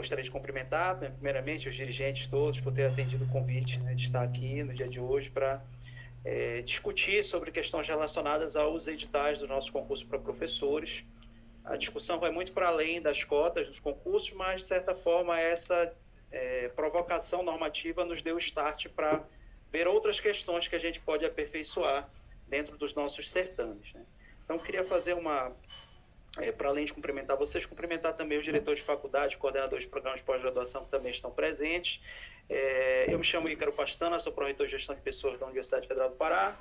gostaria de cumprimentar, primeiramente, os dirigentes todos por ter atendido o convite, né, de estar aqui no dia de hoje para discutir sobre questões relacionadas aos editais do nosso concurso para professores. A discussão vai muito para além das cotas dos concursos, mas, de certa forma, essa provocação normativa nos deu start para ver outras questões que a gente pode aperfeiçoar dentro dos nossos certames, né? Então, queria fazer para além de cumprimentar vocês, cumprimentar também os diretores de faculdade, coordenadores de programas de pós-graduação que também estão presentes. Eu me chamo Ícaro Pastana, sou pró-reitor de Gestão de Pessoas da Universidade Federal do Pará.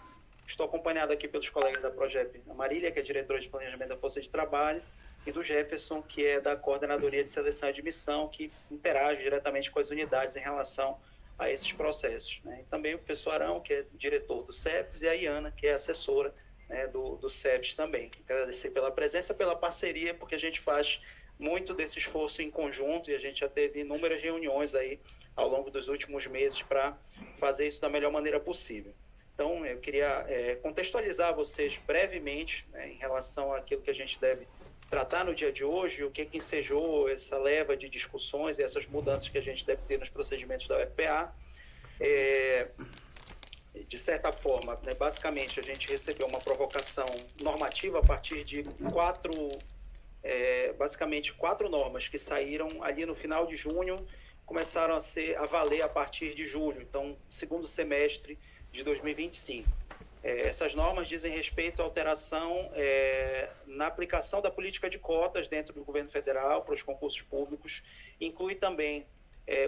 Estou acompanhado aqui pelos colegas da Progep, a Marília, que é diretora de Planejamento da Força de Trabalho, e do Jefferson, que é da Coordenadoria de Seleção e Admissão, que interage diretamente com as unidades em relação a esses processos, né? E também o professor Arão, que é diretor do CEPES, e a Iana, que é assessora, né, do CEPES também. Quero agradecer pela presença, pela parceria, porque a gente faz muito desse esforço em conjunto e a gente já teve inúmeras reuniões aí ao longo dos últimos meses para fazer isso da melhor maneira possível. Então, eu queria contextualizar vocês brevemente, né, em relação àquilo que a gente deve tratar no dia de hoje, o que ensejou essa leva de discussões e essas mudanças que a gente deve ter nos procedimentos da UFPA. De certa forma, né, basicamente, a gente recebeu uma provocação normativa a partir de basicamente quatro normas que saíram ali no final de junho, começaram a valer a partir de julho, então, segundo semestre de 2025. Essas normas dizem respeito à alteração na aplicação da política de cotas dentro do governo federal para os concursos públicos, inclui também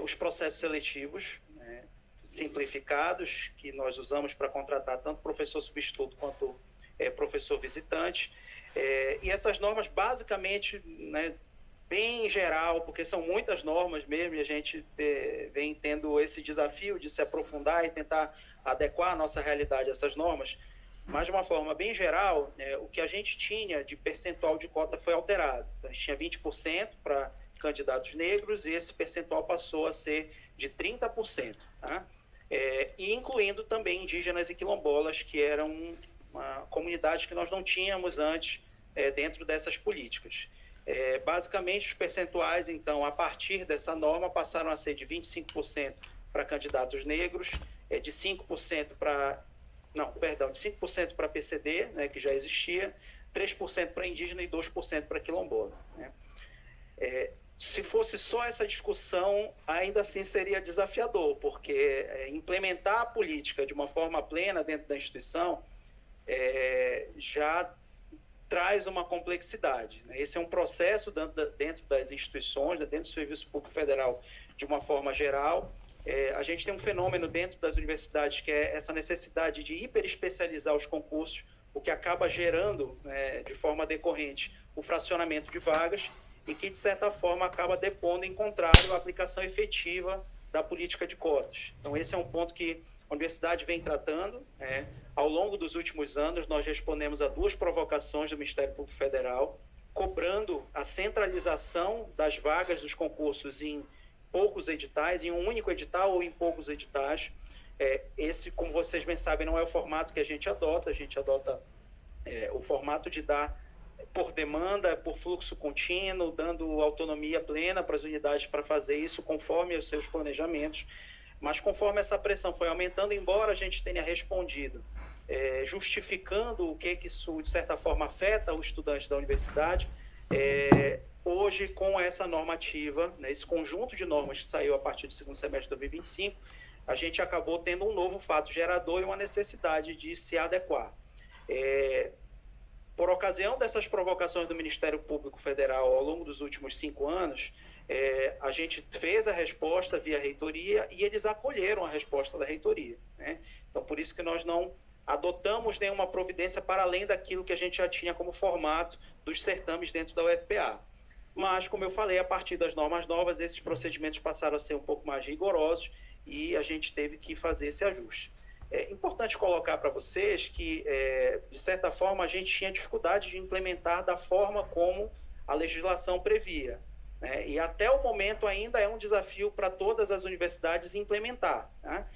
os processos seletivos, né, simplificados, que nós usamos para contratar tanto professor substituto quanto professor visitante. E essas normas, basicamente, né, bem em geral, porque são muitas normas mesmo, e a gente vem tendo esse desafio de se aprofundar e tentar adequar a nossa realidade a essas normas, mas de uma forma bem geral, o que a gente tinha de percentual de cota foi alterado. Então, a gente tinha 20% para candidatos negros e esse percentual passou a ser de 30%, tá? E incluindo também indígenas e quilombolas, que eram uma comunidade que nós não tínhamos antes dentro dessas políticas. Basicamente, os percentuais, então, a partir dessa norma, passaram a ser de 25% para candidatos negros, de 5% para... Não, perdão, de 5% para PCD, né, que já existia, 3% para indígena e 2% para quilombola, né? Se fosse só essa discussão, ainda assim seria desafiador, porque implementar a política de uma forma plena dentro da instituição já traz uma complexidade, né? Esse é um processo dentro das instituições, dentro do Serviço Público Federal, de uma forma geral. A gente tem um fenômeno dentro das universidades que é essa necessidade de hiperespecializar os concursos, o que acaba gerando, de forma decorrente, o fracionamento de vagas e que, de certa forma, acaba depondo em contrário à aplicação efetiva da política de cotas. Então, esse é um ponto que a universidade vem tratando. Ao longo dos últimos anos, nós respondemos a 2 provocações do Ministério Público Federal, cobrando a centralização das vagas dos concursos em poucos editais, em um único edital ou em poucos editais. Esse, como vocês bem sabem, não é o formato que a gente adota o formato de dar por demanda, por fluxo contínuo, dando autonomia plena para as unidades para fazer isso conforme os seus planejamentos. Mas conforme essa pressão foi aumentando, embora a gente tenha respondido justificando o que isso, de certa forma, afeta o estudante da universidade, hoje, com essa normativa, né, esse conjunto de normas que saiu a partir do segundo semestre de 2025, a gente acabou tendo um novo fato gerador e uma necessidade de se adequar. Por ocasião dessas provocações do Ministério Público Federal ao longo dos últimos 5 anos, a gente fez a resposta via reitoria e eles acolheram a resposta da reitoria, né? Então, por isso que nós não adotamos nenhuma providência para além daquilo que a gente já tinha como formato dos certames dentro da UFPA. Mas, como eu falei, a partir das normas novas, esses procedimentos passaram a ser um pouco mais rigorosos e a gente teve que fazer esse ajuste. É importante colocar para vocês que, de certa forma, a gente tinha dificuldade de implementar da forma como a legislação previa, né? E até o momento ainda é um desafio para todas as universidades implementar, né?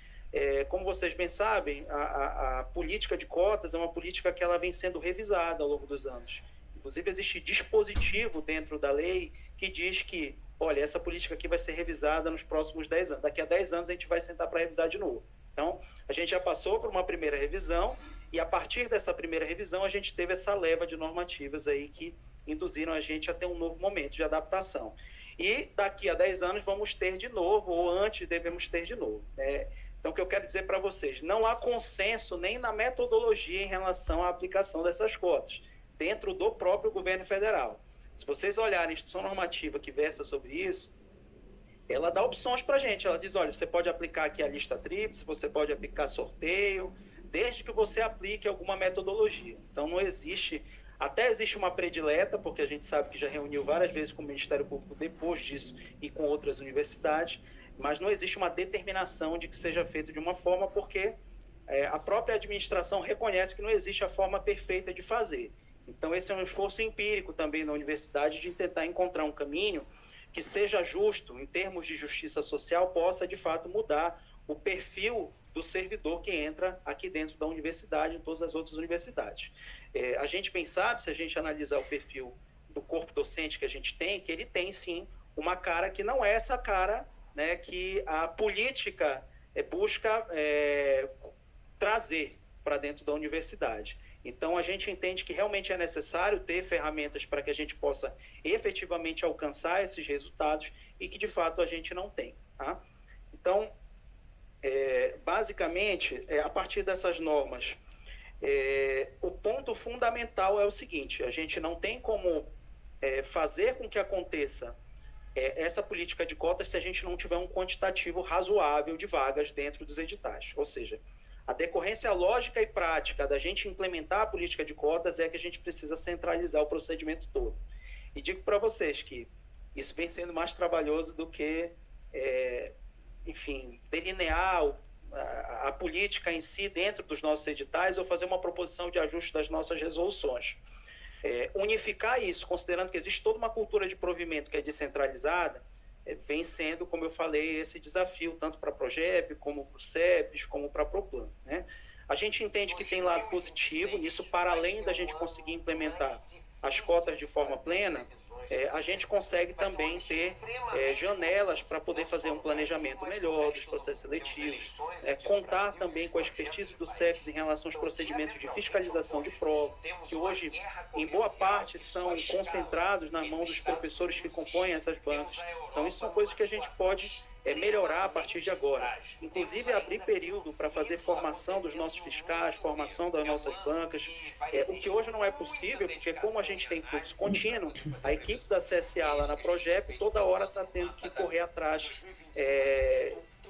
Como vocês bem sabem, a política de cotas é uma política que ela vem sendo revisada ao longo dos anos. Inclusive, existe dispositivo dentro da lei que diz que olha, essa política aqui vai ser revisada nos próximos 10 anos. Daqui a 10 anos a gente vai sentar para revisar de novo. Então, a gente já passou por uma primeira revisão e a partir dessa primeira revisão a gente teve essa leva de normativas aí que induziram a gente a ter um novo momento de adaptação. E daqui a 10 anos vamos ter de novo, ou antes devemos ter de novo. Então, o que eu quero dizer para vocês, não há consenso nem na metodologia em relação à aplicação dessas cotas, dentro do próprio governo federal. Se vocês olharem a instituição normativa que versa sobre isso, ela dá opções para a gente. Ela diz, olha, você pode aplicar aqui a lista tríplice, você pode aplicar sorteio, desde que você aplique alguma metodologia. Então, não existe... Até existe uma predileta, porque a gente sabe que já reuniu várias vezes com o Ministério Público depois disso e com outras universidades, mas não existe uma determinação de que seja feito de uma forma, porque a própria administração reconhece que não existe a forma perfeita de fazer. Então, esse é um esforço empírico também na universidade de tentar encontrar um caminho que seja justo, em termos de justiça social, possa, de fato, mudar o perfil do servidor que entra aqui dentro da universidade e em todas as outras universidades. A gente bem sabe, se a gente analisar o perfil do corpo docente que a gente tem, que ele tem, sim, uma cara que não é essa cara, né, que a política busca trazer para dentro da universidade. Então, a gente entende que realmente é necessário ter ferramentas para que a gente possa efetivamente alcançar esses resultados e que, de fato, a gente não tem. Tá? Então, basicamente, a partir dessas normas, o ponto fundamental é o seguinte, a gente não tem como fazer com que aconteça essa política de cotas se a gente não tiver um quantitativo razoável de vagas dentro dos editais. Ou seja, a decorrência lógica e prática da gente implementar a política de cotas é que a gente precisa centralizar o procedimento todo. E digo para vocês que isso vem sendo mais trabalhoso do que, enfim, delinear a política em si dentro dos nossos editais ou fazer uma proposição de ajuste das nossas resoluções. Unificar isso, considerando que existe toda uma cultura de provimento que é descentralizada, vem sendo, como eu falei, esse desafio, tanto para a Progep, como para o CEPES, como para a Proplan, né? A gente entende que tem lado positivo, isso para além da gente conseguir implementar as cotas de forma plena, a gente consegue também ter janelas para poder fazer um planejamento melhor dos processos seletivos, contar também com a expertise do CEPES em relação aos procedimentos de fiscalização de prova, que hoje, em boa parte, são concentrados na mão dos professores que compõem essas bancas. Então, isso são coisas que a gente pode melhorar a partir de agora. Inclusive, abrir período para fazer formação dos nossos fiscais, formação das nossas bancas, o que hoje não é possível, porque como a gente tem fluxo contínuo, a equipe da CSA lá na Progep toda hora está tendo que correr atrás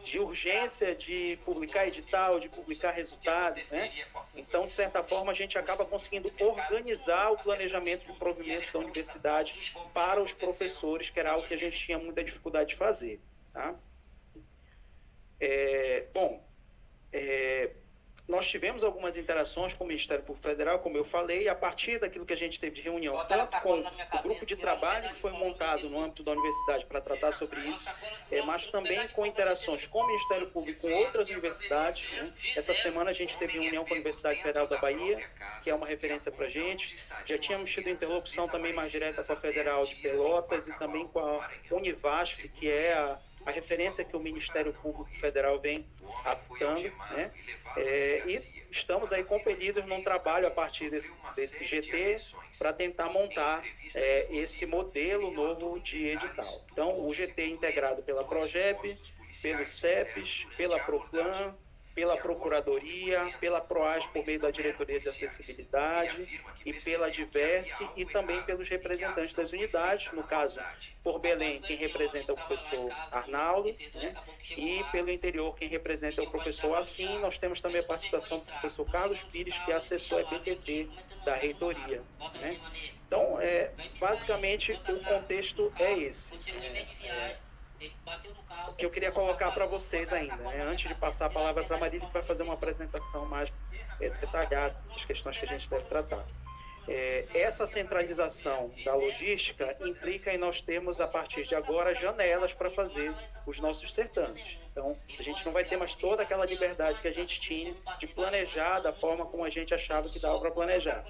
de urgência de publicar edital, de publicar resultados, né? Então, de certa forma, a gente acaba conseguindo organizar o planejamento de provimento da universidade para os professores, que era algo que a gente tinha muita dificuldade de fazer. Tá? Nós tivemos algumas interações com o Ministério Público Federal, como eu falei, e a partir daquilo que a gente teve de reunião, tanto com o grupo de trabalho que foi montado no âmbito da universidade para tratar sobre isso, mas também com interações com o Ministério Público e com outras universidades. Né? Essa semana a gente teve reunião com a Universidade Federal da Bahia, que é uma referência para a gente. Já tínhamos tido interlocução também mais direta com a Federal de Pelotas e também com a Univasf, que é a referência que o Ministério Público Federal vem aplicando, né? E estamos aí compelidos num trabalho a partir desse GT para tentar montar esse modelo novo de edital. Então, o GT é integrado pela Progep, pelo CEPES, pela Proplan, pela Procuradoria, pela PROAS por meio da Diretoria de Acessibilidade e pela Diverse e também pelos representantes das unidades, no caso, por Belém, quem representa é o professor Arnaldo, né? E pelo interior, quem representa é o professor Assim. Nós temos também a participação do professor Carlos Pires, que é assessor EPTT da reitoria, né? Então, basicamente, o contexto é esse. O que eu queria colocar para vocês ainda, né? Antes de passar a palavra para a Marília, que vai fazer uma apresentação mais detalhada das questões que a gente deve tratar. Essa centralização da logística implica em nós termos, a partir de agora, janelas para fazer os nossos certames. Então, a gente não vai ter mais toda aquela liberdade que a gente tinha de planejar da forma como a gente achava que dava para planejar.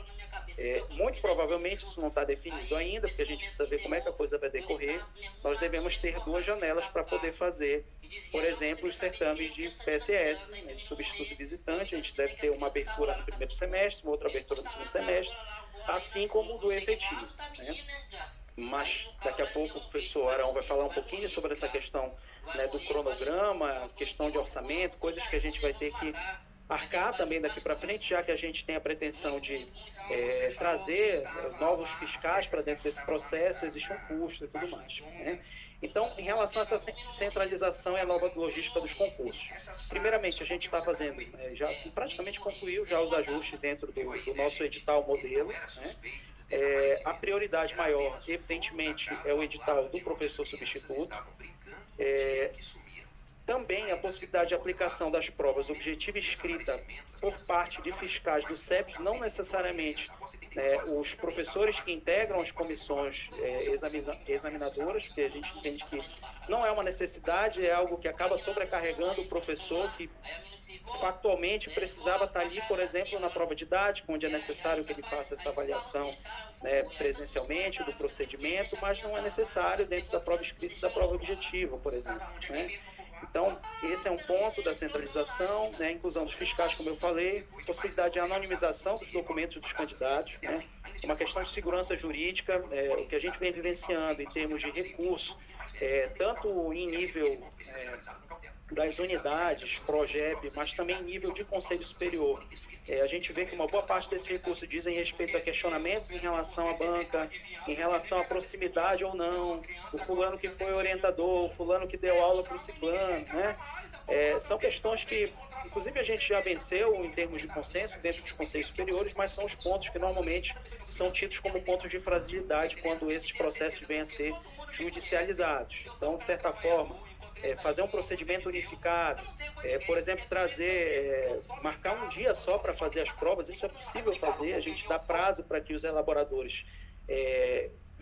Muito provavelmente, isso não está definido ainda, porque a gente precisa ver como é que a coisa vai decorrer. Nós devemos ter 2 janelas para poder fazer, por exemplo, os certames de PSS, né, de substituto visitante. A gente deve ter uma abertura no primeiro semestre, uma outra abertura no segundo semestre, assim como o do efetivo, né? Mas daqui a pouco o professor Arão vai falar um pouquinho sobre essa questão, né, do cronograma, questão de orçamento, coisas que a gente vai ter que arcar também daqui para frente, já que a gente tem a pretensão de trazer novos fiscais para dentro desse processo, existe um custo e tudo mais, né? Então, em relação a essa centralização e a nova logística dos concursos, primeiramente, a gente está fazendo, já praticamente concluiu já os ajustes dentro do nosso edital modelo, né? A prioridade maior, evidentemente, é o edital do professor substituto. Também a possibilidade de aplicação das provas objetiva e escrita por parte de fiscais do CEPES, não necessariamente os professores que integram as comissões examinadoras, porque a gente entende que não é uma necessidade, é algo que acaba sobrecarregando o professor que factualmente precisava estar ali, por exemplo, na prova didática, onde é necessário que ele faça essa avaliação, né, presencialmente do procedimento, mas não é necessário dentro da prova escrita e da prova objetiva, por exemplo, né? Então, esse é um ponto da centralização, né, inclusão dos fiscais, como eu falei, possibilidade de anonimização dos documentos dos candidatos, né, uma questão de segurança jurídica, o que a gente vem vivenciando em termos de recurso, tanto em nível das unidades, PROGEP, mas também em nível de Conselho Superior. A gente vê que uma boa parte desse recurso dizem respeito a questionamentos em relação à banca, em relação à proximidade ou não, o fulano que foi orientador, o fulano que deu aula para o ciclano, né? São questões que, inclusive, a gente já venceu em termos de consenso dentro dos conselhos superiores, mas são os pontos que normalmente são tidos como pontos de fragilidade quando esses processos vêm a ser judicializados. Então, de certa forma, fazer um procedimento unificado, por exemplo, marcar um dia só para fazer as provas, isso é possível fazer, a gente dá prazo para que os elaboradores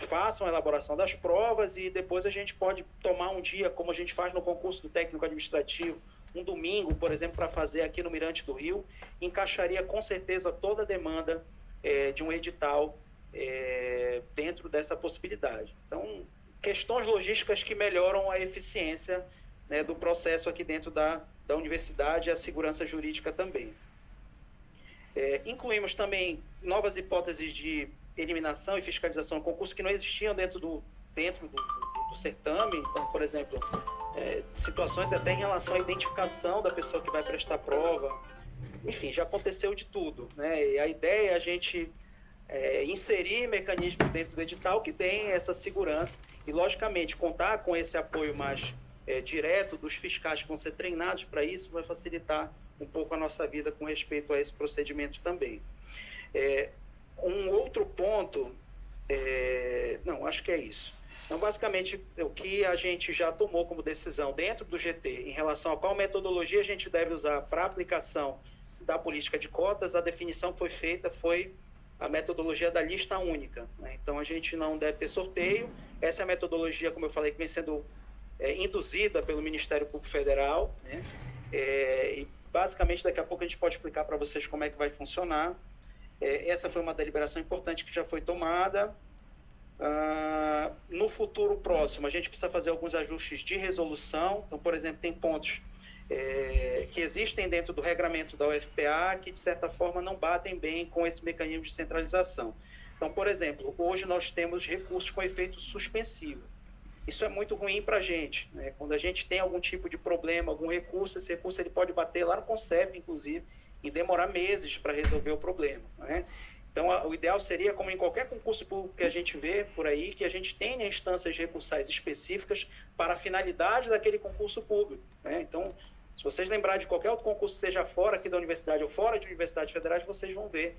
façam a elaboração das provas e depois a gente pode tomar um dia, como a gente faz no concurso do técnico administrativo, um domingo, por exemplo, para fazer aqui no Mirante do Rio, encaixaria com certeza toda a demanda de um edital dentro dessa possibilidade. Então, questões logísticas que melhoram a eficiência, né, do processo aqui dentro da universidade e a segurança jurídica também. Incluímos também novas hipóteses de eliminação e fiscalização do concurso que não existiam dentro do certame. Então, por exemplo, situações até em relação à identificação da pessoa que vai prestar a prova. Enfim, já aconteceu de tudo, né? E a ideia é a gente inserir mecanismos dentro do edital que deem essa segurança e, logicamente, contar com esse apoio mais direto dos fiscais que vão ser treinados para isso vai facilitar um pouco a nossa vida com respeito a esse procedimento também. Um outro ponto, não, acho que é isso. Então, basicamente, o que a gente já tomou como decisão dentro do GT em relação a qual metodologia a gente deve usar para a aplicação da política de cotas, a definição que foi feita foi a metodologia da lista única, né? Então, a gente não deve ter sorteio. Essa é a metodologia, como eu falei, que vem sendo induzida pelo Ministério Público Federal, né? E, basicamente, daqui a pouco a gente pode explicar para vocês como é que vai funcionar. Essa foi uma deliberação importante que já foi tomada. No futuro próximo, a gente precisa fazer alguns ajustes de resolução. Então, por exemplo, tem pontos que existem dentro do regramento da UFPA que, de certa forma, não batem bem com esse mecanismo de centralização. Então, por exemplo, hoje nós temos recursos com efeito suspensivo. Isso é muito ruim para a gente, né? Quando a gente tem algum tipo de problema, algum recurso, esse recurso ele pode bater lá no CONCEP, inclusive, e demorar meses para resolver o problema, né? Então, o ideal seria, como em qualquer concurso público que a gente vê por aí, que a gente tenha instâncias recursais específicas para a finalidade daquele concurso público, né? Então, se vocês lembrarem de qualquer outro concurso, seja fora aqui da universidade ou fora de universidades federais, vocês vão ver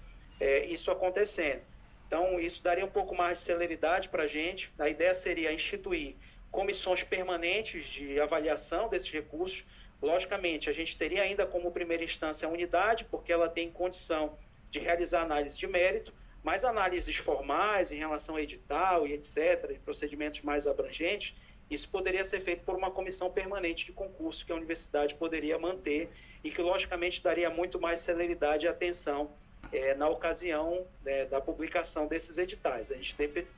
isso acontecendo. Então, isso daria um pouco mais de celeridade para a gente. A ideia seria instituir comissões permanentes de avaliação desses recursos. Logicamente, a gente teria ainda como primeira instância a unidade, porque ela tem condição de realizar análise de mérito, Mas análises formais em relação a edital e etc., e procedimentos mais abrangentes, isso poderia ser feito por uma comissão permanente de concurso que a universidade poderia manter e que, logicamente, daria muito mais celeridade e atenção na ocasião da publicação desses editais. A gente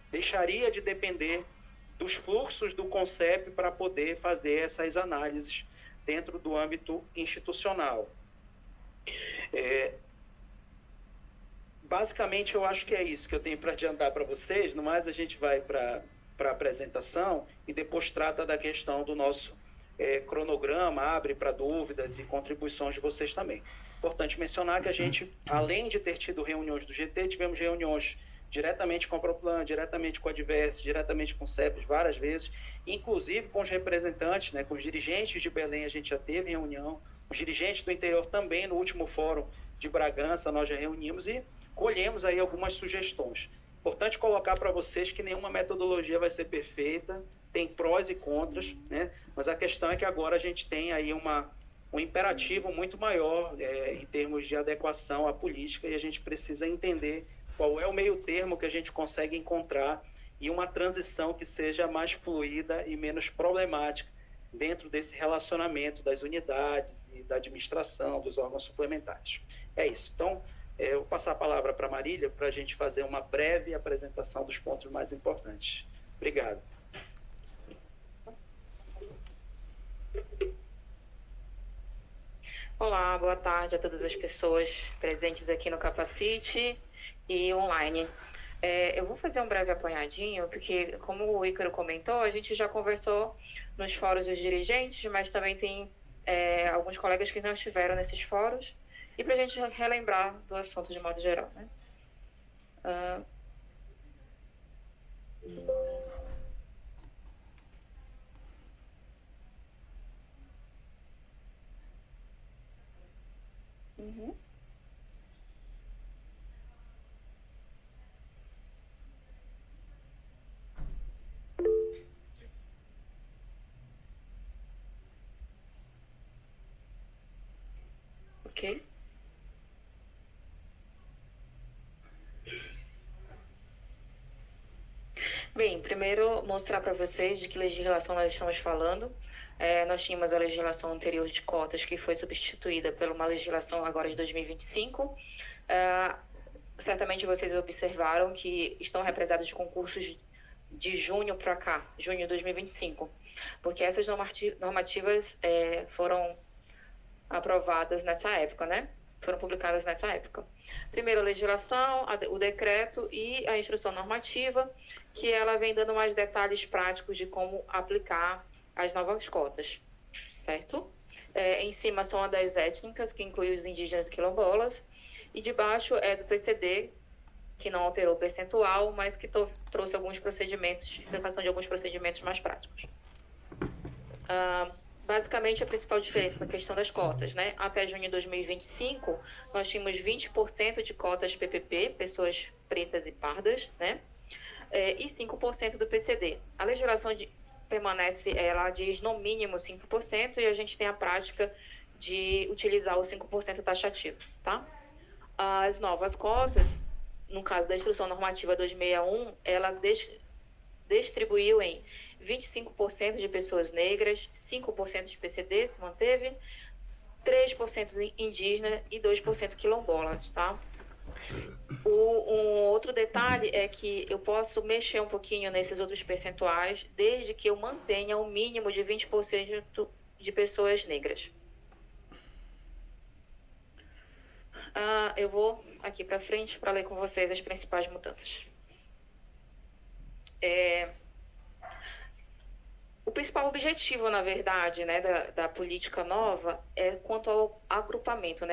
deixaria de depender dos fluxos do CONCEP para poder fazer essas análises dentro do âmbito institucional. Basicamente, eu acho que é isso que eu tenho para adiantar para vocês. No mais, a gente vai para a apresentação e depois trata da questão do nosso cronograma, abre para dúvidas e contribuições de vocês também. Importante mencionar que a gente, além de ter tido reuniões do GT, tivemos reuniões diretamente com a Proplan, diretamente com a Diverse, diretamente com o CEPES várias vezes, inclusive com os representantes, com os dirigentes de Belém a gente já teve reunião, os dirigentes do interior também, no último fórum de Bragança nós já reunimos e colhemos aí algumas sugestões. Importante colocar para vocês que nenhuma metodologia vai ser perfeita, tem prós e contras, mas a questão é que agora a gente tem aí um imperativo muito maior em termos de adequação à política e a gente precisa entender qual é o meio termo que a gente consegue encontrar e uma transição que seja mais fluida e menos problemática dentro desse relacionamento das unidades e da administração, dos órgãos suplementares. É isso. Então, eu vou passar a palavra para a Marília para a gente fazer uma breve apresentação dos pontos mais importantes. Obrigado. Olá, boa tarde a todas as pessoas presentes aqui no Capacite e online. Eu vou fazer um breve apanhadinho, porque, como o Ícaro comentou, a gente já conversou nos fóruns dos dirigentes, mas também tem alguns colegas que não estiveram nesses fóruns, e para a gente relembrar do assunto de modo geral, Ok? Bem, primeiro mostrar para vocês de que legislação nós estamos falando. Nós tínhamos a legislação anterior de cotas que foi substituída por uma legislação agora de 2025. Certamente vocês observaram que estão represados concursos de junho para cá, junho de 2025, porque essas normativas foram aprovadas nessa época, Foram publicadas nessa época. Primeiro a legislação, o decreto e a instrução normativa, que ela vem dando mais detalhes práticos de como aplicar as novas cotas, certo? Em cima são as 10 étnicas, que inclui os indígenas e quilombolas, e de baixo é do PCD, que não alterou o percentual, mas que trouxe alguns procedimentos, explicação de alguns procedimentos mais práticos. Basicamente, a principal diferença na questão das cotas, Até junho de 2025, nós tínhamos 20% de cotas PPP, pessoas pretas e pardas, E 5% do PCD. A legislação permanece, ela diz no mínimo 5%, e a gente tem a prática de utilizar o 5% taxativo, tá? As novas cotas, no caso da Instrução Normativa 261, ela distribuiu em 25% de pessoas negras, 5% de PCD se manteve, 3% indígena e 2% quilombolas, tá? Um outro detalhe é que eu posso mexer um pouquinho nesses outros percentuais, desde que eu mantenha um mínimo de 20% de pessoas negras. Eu vou aqui para frente para ler com vocês as principais mudanças. O principal objetivo, na verdade, da política nova é quanto ao agrupamento,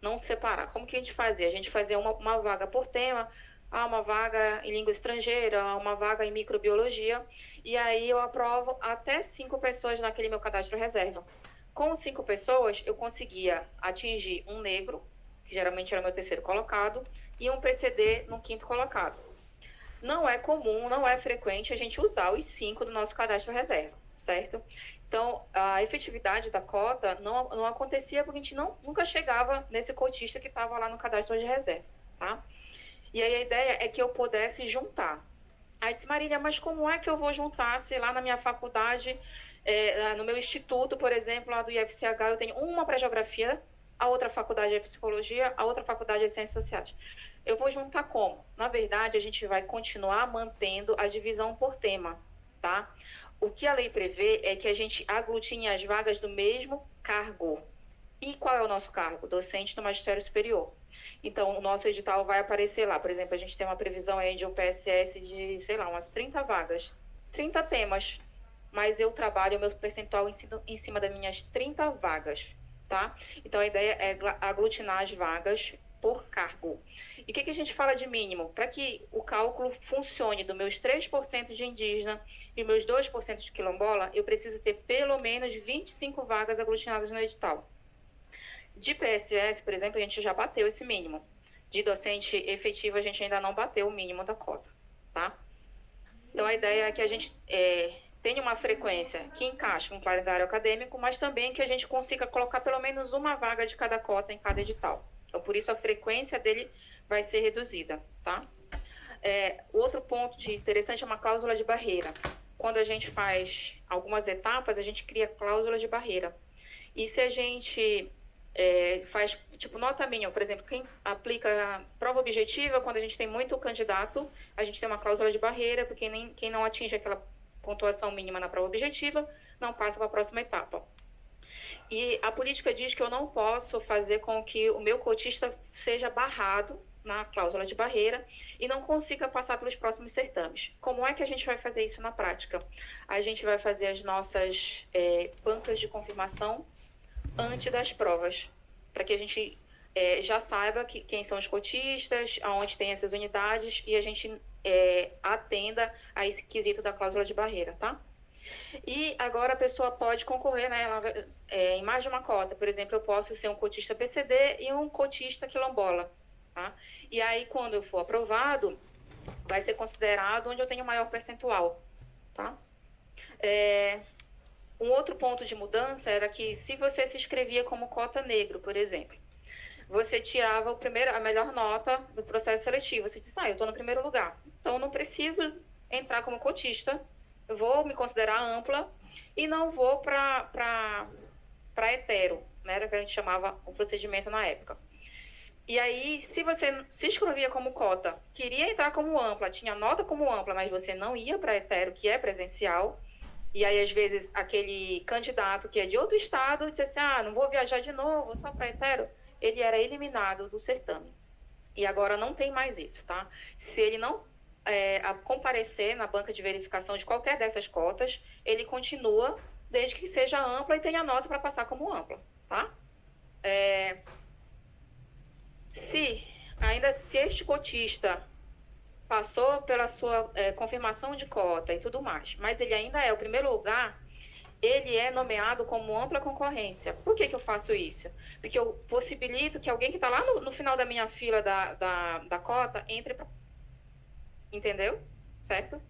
não separar. Como que a gente fazia? A gente fazia uma vaga por tema, uma vaga em língua estrangeira, uma vaga em microbiologia, e aí eu aprovo até 5 pessoas naquele meu cadastro reserva. Com 5 pessoas, eu conseguia atingir um negro, que geralmente era o meu terceiro colocado, e um PCD no quinto colocado. Não é comum, não é frequente a gente usar os 5 do nosso cadastro reserva, certo? Então, a efetividade da cota não acontecia porque a gente nunca chegava nesse cotista que estava lá no cadastro de reserva, tá? E aí a ideia é que eu pudesse juntar. Aí disse, Marília, mas como é que eu vou juntar se lá na minha faculdade, no meu instituto, por exemplo, lá do IFCH, eu tenho uma para geografia, a outra faculdade é psicologia, a outra faculdade é ciências sociais. Eu vou juntar como? Na verdade, a gente vai continuar mantendo a divisão por tema, tá? O que a lei prevê é que a gente aglutine as vagas do mesmo cargo. E qual é o nosso cargo? Docente do magistério superior. Então, o nosso edital vai aparecer lá. Por exemplo, a gente tem uma previsão aí de um PSS de, sei lá, umas 30 vagas, 30 temas. Mas eu trabalho o meu percentual em cima das minhas 30 vagas, tá? Então, a ideia é aglutinar as vagas por cargo. E o que a gente fala de mínimo? Para que o cálculo funcione dos meus 3% de indígena e meus 2% de quilombola, eu preciso ter pelo menos 25 vagas aglutinadas no edital. De PSS, por exemplo, a gente já bateu esse mínimo. De docente efetivo, a gente ainda não bateu o mínimo da cota, tá? Então, a ideia é que a gente tenha uma frequência que encaixe com o calendário acadêmico, mas também que a gente consiga colocar pelo menos uma vaga de cada cota em cada edital. Então, por isso, a frequência dele vai ser reduzida, tá? Outro ponto interessante é uma cláusula de barreira. Quando a gente faz algumas etapas, a gente cria cláusula de barreira. E se a gente faz, tipo, nota mínima, por exemplo, quem aplica prova objetiva, quando a gente tem muito candidato, a gente tem uma cláusula de barreira, porque quem não atinge aquela pontuação mínima na prova objetiva não passa para a próxima etapa. E a política diz que eu não posso fazer com que o meu cotista seja barrado na cláusula de barreira e não consiga passar pelos próximos certames. Como é que a gente vai fazer isso na prática? A gente vai fazer as nossas bancas de confirmação antes das provas, para que a gente já saiba quem são os cotistas, aonde tem essas unidades e a gente atenda a esse quesito da cláusula de barreira, tá? E agora a pessoa pode concorrer, né, em mais de uma cota. Por exemplo, eu posso ser um cotista PCD e um cotista quilombola, tá? E aí, quando eu for aprovado, vai ser considerado onde eu tenho maior percentual, tá? Um outro ponto de mudança era que se você se inscrevia como cota negro, por exemplo, você tirava a melhor nota do processo seletivo. Você disse, eu estou no primeiro lugar, então eu não preciso entrar como cotista, eu vou me considerar ampla e não vou para hetero, né? Era o que a gente chamava o procedimento na época. E aí, se você se inscrevia como cota, queria entrar como ampla, tinha nota como ampla, mas você não ia para hetero, que é presencial, e aí, às vezes, aquele candidato que é de outro estado disse assim, não vou viajar de novo, só para hetero, ele era eliminado do certame. E agora não tem mais isso, tá? Se ele não comparecer na banca de verificação de qualquer dessas cotas, ele continua, desde que seja ampla e tenha nota para passar como ampla, tá? Se este cotista passou pela sua confirmação de cota e tudo mais, mas ele ainda é o primeiro lugar, ele é nomeado como ampla concorrência. Por que eu faço isso? Porque eu possibilito que alguém que está lá no final da minha fila da cota entre para... Entendeu? Certo?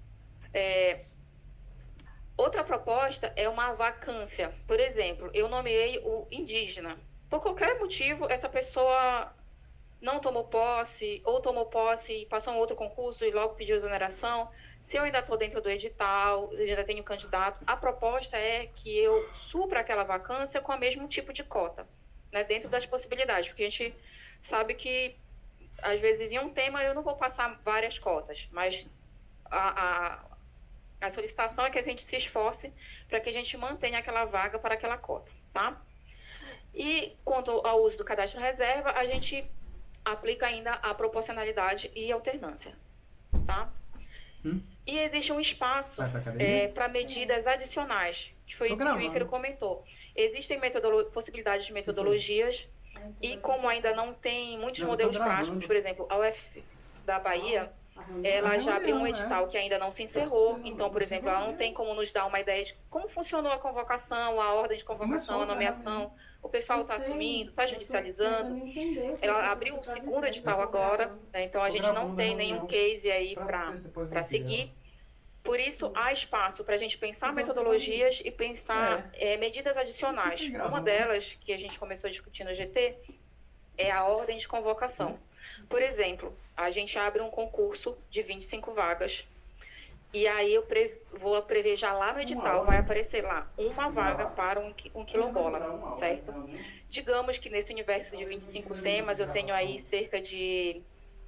Outra proposta é uma vacância. Por exemplo, eu nomeei o indígena. Por qualquer motivo, essa pessoa não tomou posse, ou tomou posse e passou um outro concurso e logo pediu exoneração. Se eu ainda estou dentro do edital, eu ainda tenho candidato, a proposta é que eu supra aquela vacância com o mesmo tipo de cota, né, dentro das possibilidades, porque a gente sabe que, às vezes, em um tema eu não vou passar várias cotas, mas a solicitação é que a gente se esforce para que a gente mantenha aquela vaga para aquela cota, tá? E quanto ao uso do cadastro reserva, a gente aplica ainda a proporcionalidade e alternância, tá? E existe um espaço para medidas adicionais, que foi isso que o Ícaro comentou. Existem possibilidades de metodologias e como ainda não tem muitos modelos práticos, por exemplo, a UF da Bahia, ela já abriu um edital que ainda não se encerrou, então, por exemplo, ela não tem como nos dar uma ideia de como funcionou a convocação, a ordem de convocação, a nomeação. O pessoal está assumindo, está judicializando. Ela abriu o segundo edital agora, né? Então a gente não tem nenhum case aí para seguir. Por isso, há espaço para a gente pensar metodologias e pensar medidas adicionais. Uma delas, que a gente começou a discutir no GT, é a ordem de convocação. Por exemplo, a gente abre um concurso de 25 vagas e aí eu vou prever já lá no edital, vai aparecer lá uma vaga para um quilombola, certo? Digamos que nesse universo de 25 temas eu tenho aí cerca de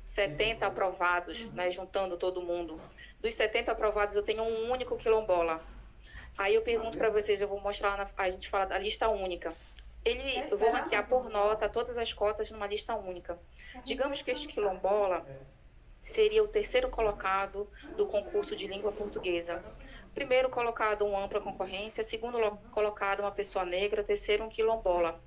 70 aprovados, né, juntando todo mundo. Dos 70 aprovados eu tenho um único quilombola. Aí eu pergunto para vocês, eu vou mostrar, a gente fala da lista única. Eu vou ranquear por nota todas as cotas numa lista única. Digamos que este quilombola seria o terceiro colocado do concurso de língua portuguesa. Primeiro colocado, uma ampla concorrência. Segundo colocado, uma pessoa negra. Terceiro, um quilombola.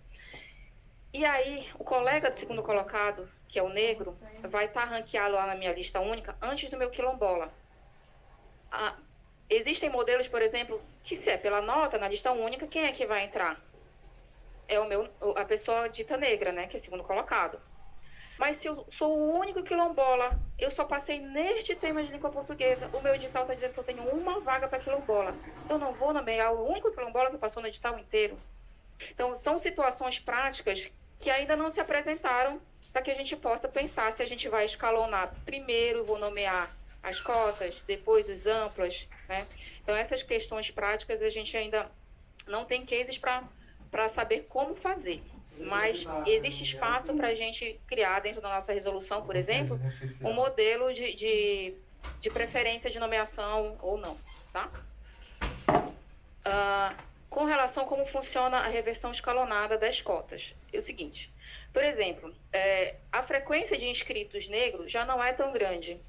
E aí, o colega do segundo colocado, que é o negro, vai estar ranqueado lá na minha lista única antes do meu quilombola. Existem modelos, por exemplo, que se é pela nota, na lista única, quem é que vai entrar? É a pessoa dita negra, né, que é segundo colocado. Mas se eu sou o único quilombola, eu só passei neste tema de língua portuguesa, o meu edital está dizendo que eu tenho uma vaga para quilombola. Eu não vou nomear o único quilombola que passou no edital inteiro. Então, são situações práticas que ainda não se apresentaram para que a gente possa pensar se a gente vai escalonar. Primeiro, vou nomear as cotas, depois os amplas, né? Então, essas questões práticas a gente ainda não tem cases para saber como fazer. Mas existe espaço para a gente criar dentro da nossa resolução, por exemplo, um modelo de preferência de nomeação ou não, tá? Com relação a como funciona a reversão escalonada das cotas, é o seguinte, por exemplo, a frequência de inscritos negros já não é tão grande.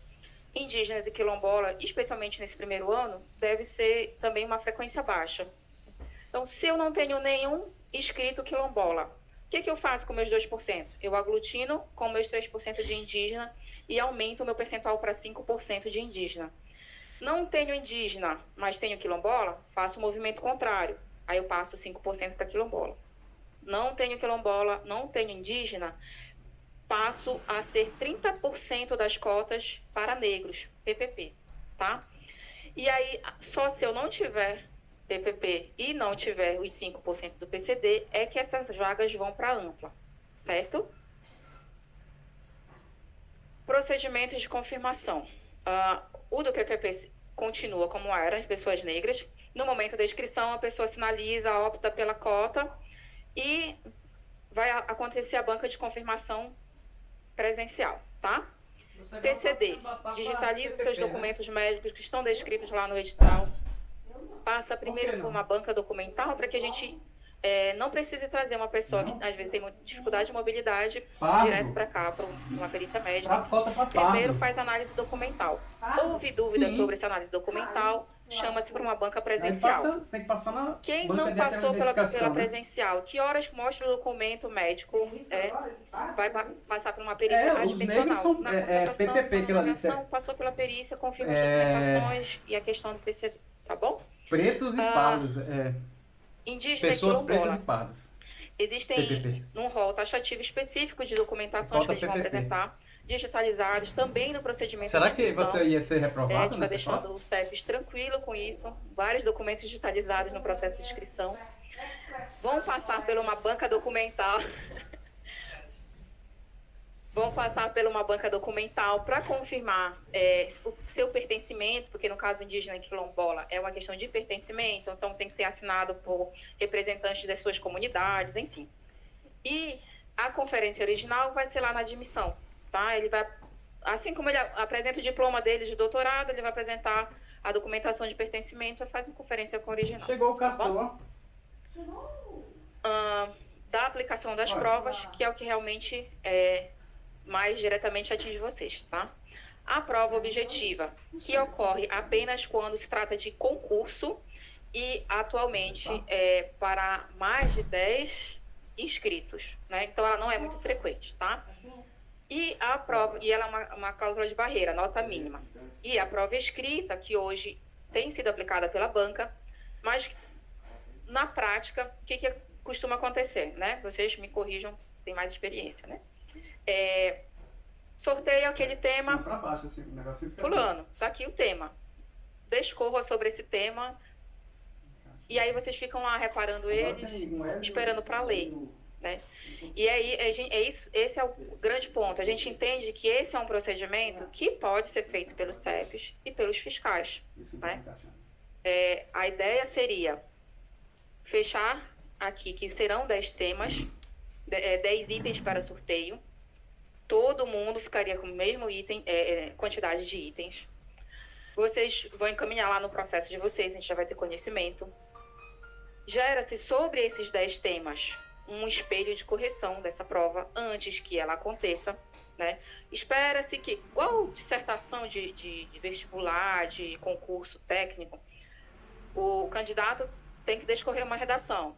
Indígenas e quilombola, especialmente nesse primeiro ano, deve ser também uma frequência baixa. Então, se eu não tenho nenhum inscrito quilombola, o que eu faço com meus 2%? Eu aglutino com meus 3% de indígena e aumento o meu percentual para 5% de indígena. Não tenho indígena, mas tenho quilombola, faço o movimento contrário. Aí eu passo 5% para quilombola. Não tenho quilombola, não tenho indígena, passo a ser 30% das cotas para negros, PPP, tá? E aí, só se eu não tiver PPP e não tiver os 5% do PCD, é que essas vagas vão para ampla, certo? Procedimentos de confirmação. O do PPP continua como era, as pessoas negras. No momento da inscrição, a pessoa sinaliza, opta pela cota e vai acontecer a banca de confirmação presencial, tá? PCD, digitaliza seus documentos médicos que estão descritos lá no edital. Passa primeiro por uma banca documental para que a gente não precise trazer uma pessoa que às vezes tem muita dificuldade de mobilidade direto para cá, para uma perícia médica. Primeiro faz análise documental. Houve dúvida sobre essa análise documental, chama-se para uma banca presencial. Tem que passar na Quem não passou pela presencial, que horas mostra o documento médico, vai passar por uma perícia admissional. Na PPP que ela disse. Passou pela perícia, confirma as documentações e a questão do PCD, tá bom? Pretos e pardos. Indígena Pessoas e pretas e pardas. Existem num rol taxativo específico de documentações que eles vão apresentar, digitalizados, também no procedimento Será de inscrição. que você ia ser reprovado? A gente está deixando o CEPES tranquilo com isso, vários documentos digitalizados no processo de inscrição. Vão passar por uma banca documental. Para confirmar o seu pertencimento, porque no caso do indígena e quilombola é uma questão de pertencimento, então tem que ter assinado por representantes das suas comunidades, enfim. E a conferência original vai ser lá na admissão, tá? Ele vai, assim como ele apresenta o diploma dele de doutorado, ele vai apresentar a documentação de pertencimento e faz a conferência com o original. Chegou o cartão, da aplicação das provas, que é o que realmente mais diretamente atinge vocês, tá? A prova objetiva, que ocorre apenas quando se trata de concurso e atualmente para mais de 10 inscritos, né? Então ela não é muito frequente, tá? E a prova, e ela é uma cláusula de barreira, nota mínima. E a prova escrita, que hoje tem sido aplicada pela banca, mas na prática, o que costuma acontecer, né? Vocês me corrijam, tem mais experiência, né? Sorteia aquele tema. Pra baixo, assim, o negócio fica fulano, tá aqui o tema. Descorra sobre esse tema. E aí vocês ficam lá reparando eles, esperando para ler. né? E aí, esse é o grande ponto. A gente entende que esse é um procedimento que pode ser feito pelos CEPs e pelos fiscais, né? A ideia seria fechar aqui que serão 10 temas, 10 itens para sorteio. Todo mundo ficaria com o mesmo item, quantidade de itens. Vocês vão encaminhar lá no processo de vocês, a gente já vai ter conhecimento. Gera-se sobre esses 10 temas um espelho de correção dessa prova antes que ela aconteça, né? Espera-se que, igual dissertação de vestibular, de concurso técnico, o candidato tem que descorrer uma redação.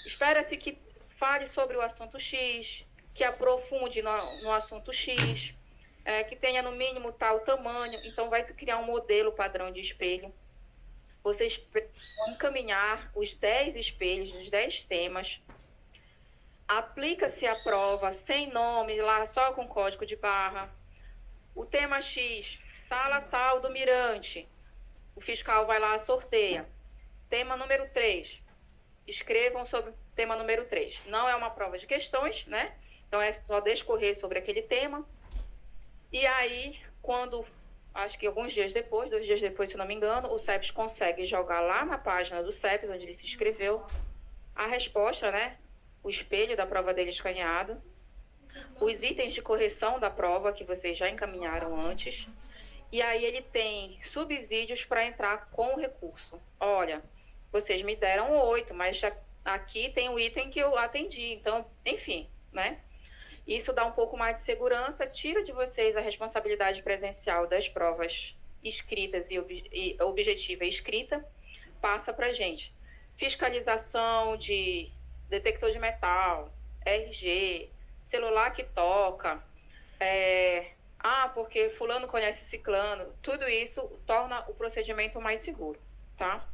Espera-se que fale sobre o assunto X, que aprofunde no assunto X, que tenha no mínimo tal tamanho. Então, vai se criar um modelo padrão de espelho. Vocês vão encaminhar os 10 espelhos dos 10 temas. Aplica-se a prova sem nome, lá só com código de barra. O tema X, sala tal do Mirante. O fiscal vai lá, sorteia. Tema número 3. Escrevam sobre o tema número 3. Não é uma prova de questões, né? Então, é só descorrer sobre aquele tema. E aí, quando, acho que alguns dias depois, 2 dias depois, se não me engano, o CEPS consegue jogar lá na página do CEPS, onde ele se inscreveu, a resposta, né? O espelho da prova dele escaneado, os itens de correção da prova que vocês já encaminharam antes, e aí ele tem subsídios para entrar com o recurso. Olha, vocês me deram 8, mas já aqui tem o item que eu atendi, então, enfim, né? Isso dá um pouco mais de segurança, tira de vocês a responsabilidade presencial das provas escritas e objetiva e escrita, passa para a gente. Fiscalização de detector de metal, RG, celular que toca, porque fulano conhece ciclano, tudo isso torna o procedimento mais seguro, tá?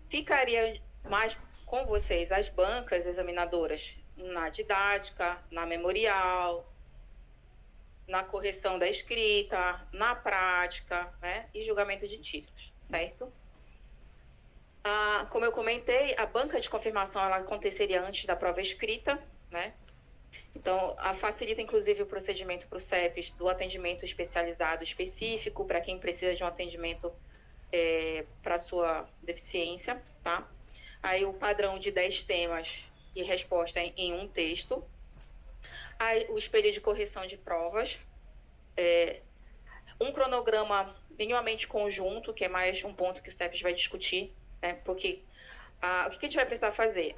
Ficaria mais com vocês as bancas examinadoras na didática, na memorial, na correção da escrita, na prática, né? E julgamento de títulos, certo? Como eu comentei, a banca de confirmação ela aconteceria antes da prova escrita, né? Então, facilita inclusive o procedimento para o CEPs do atendimento especializado específico para quem precisa de um atendimento para sua deficiência, tá? Aí o padrão de 10 temas e resposta em um texto. Aí o espelho de correção de provas. Um cronograma minimamente conjunto, que é mais um ponto que o CEPs vai discutir, né? Porque o que a gente vai precisar fazer?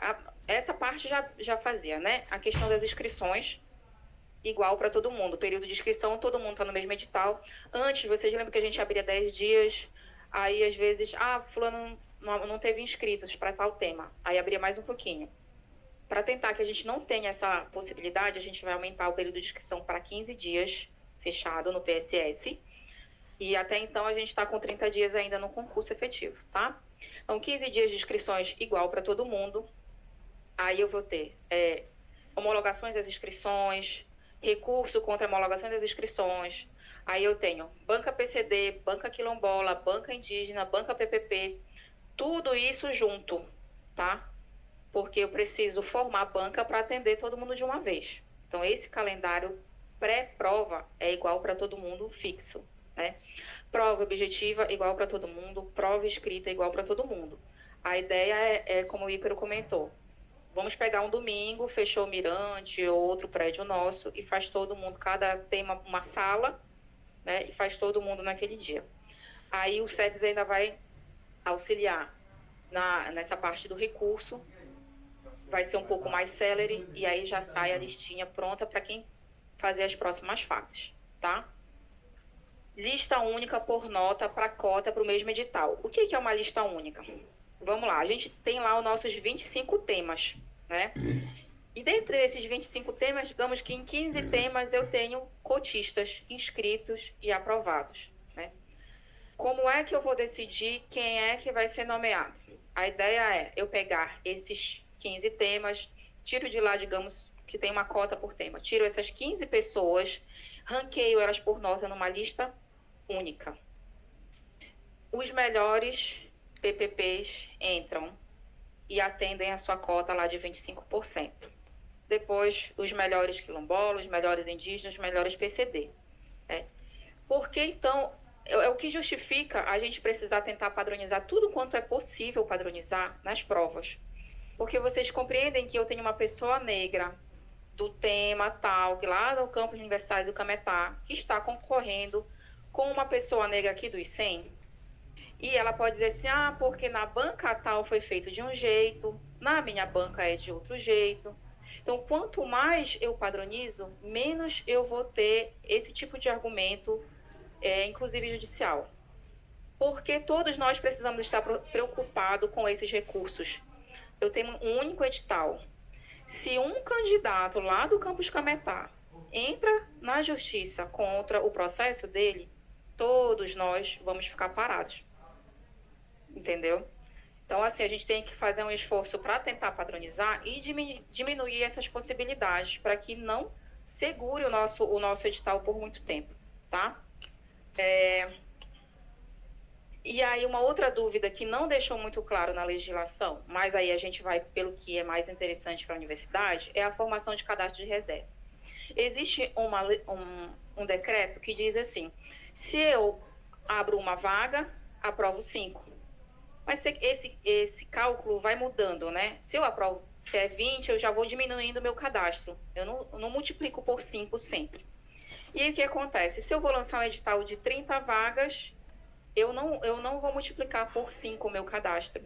Essa parte já fazia, né? A questão das inscrições, igual para todo mundo. O período de inscrição, todo mundo está no mesmo edital. Antes, vocês lembram que a gente abria 10 dias, aí às vezes, fulano não teve inscritos para tal tema. Aí abria mais um pouquinho. Para tentar que a gente não tenha essa possibilidade, a gente vai aumentar o período de inscrição para 15 dias, fechado no PSS. E até então a gente está com 30 dias ainda no concurso efetivo, tá? Então, 15 dias de inscrições igual para todo mundo. Aí eu vou ter homologações das inscrições, recurso contra a homologação das inscrições. Aí eu tenho banca PCD, banca quilombola, banca indígena, banca PPP, tudo isso junto, tá? Porque eu preciso formar banca para atender todo mundo de uma vez. Então, esse calendário pré-prova é igual para todo mundo, fixo, né? Prova objetiva igual para todo mundo, prova escrita igual para todo mundo. A ideia é como o Ícaro comentou, vamos pegar um domingo, fechou o Mirante ou outro prédio nosso e faz todo mundo, cada tema uma sala, né? E faz todo mundo naquele dia. Aí o CEPS ainda vai auxiliar nessa parte do recurso, vai ser um pouco mais célere e aí já sai a listinha pronta para quem fazer as próximas fases, tá? Lista única por nota para cota para o mesmo edital. O que é uma lista única? Vamos lá, a gente tem lá os nossos 25 temas, né? E dentre esses 25 temas, digamos que em 15 temas eu tenho cotistas inscritos e aprovados, né? Como é que eu vou decidir quem é que vai ser nomeado? A ideia é eu pegar esses 15 temas, tiro de lá, digamos, que tem uma cota por tema. Tiro essas 15 pessoas, ranqueio elas por nota numa lista única. Os melhores PPPs entram e atendem a sua cota lá de 25%. depois os melhores quilombolas, os melhores indígenas, os melhores PCD. Né? Porque, então, é o que justifica a gente precisar tentar padronizar tudo quanto é possível padronizar nas provas. Porque vocês compreendem que eu tenho uma pessoa negra do tema tal, que lá no campus universitário do Cametá, que está concorrendo com uma pessoa negra aqui dos 100, e ela pode dizer assim, porque na banca tal foi feito de um jeito, na minha banca é de outro jeito. Então, quanto mais eu padronizo, menos eu vou ter esse tipo de argumento, inclusive judicial. Porque todos nós precisamos estar preocupados com esses recursos. Eu tenho um único edital. Se um candidato lá do campus Cametá entra na justiça contra o processo dele, todos nós vamos ficar parados. Entendeu? Então, assim, a gente tem que fazer um esforço para tentar padronizar e diminuir essas possibilidades para que não segure o nosso edital por muito tempo, tá? E aí, uma outra dúvida que não deixou muito claro na legislação, mas aí a gente vai pelo que é mais interessante para a universidade, é a formação de cadastro de reserva. Existe um decreto que diz assim, se eu abro uma vaga, aprovo 5. Mas esse cálculo vai mudando, né? Se eu aprovo, se é 20, eu já vou diminuindo o meu cadastro. Eu não multiplico por 5 sempre. E aí o que acontece? Se eu vou lançar um edital de 30 vagas, eu não vou multiplicar por 5 o meu cadastro.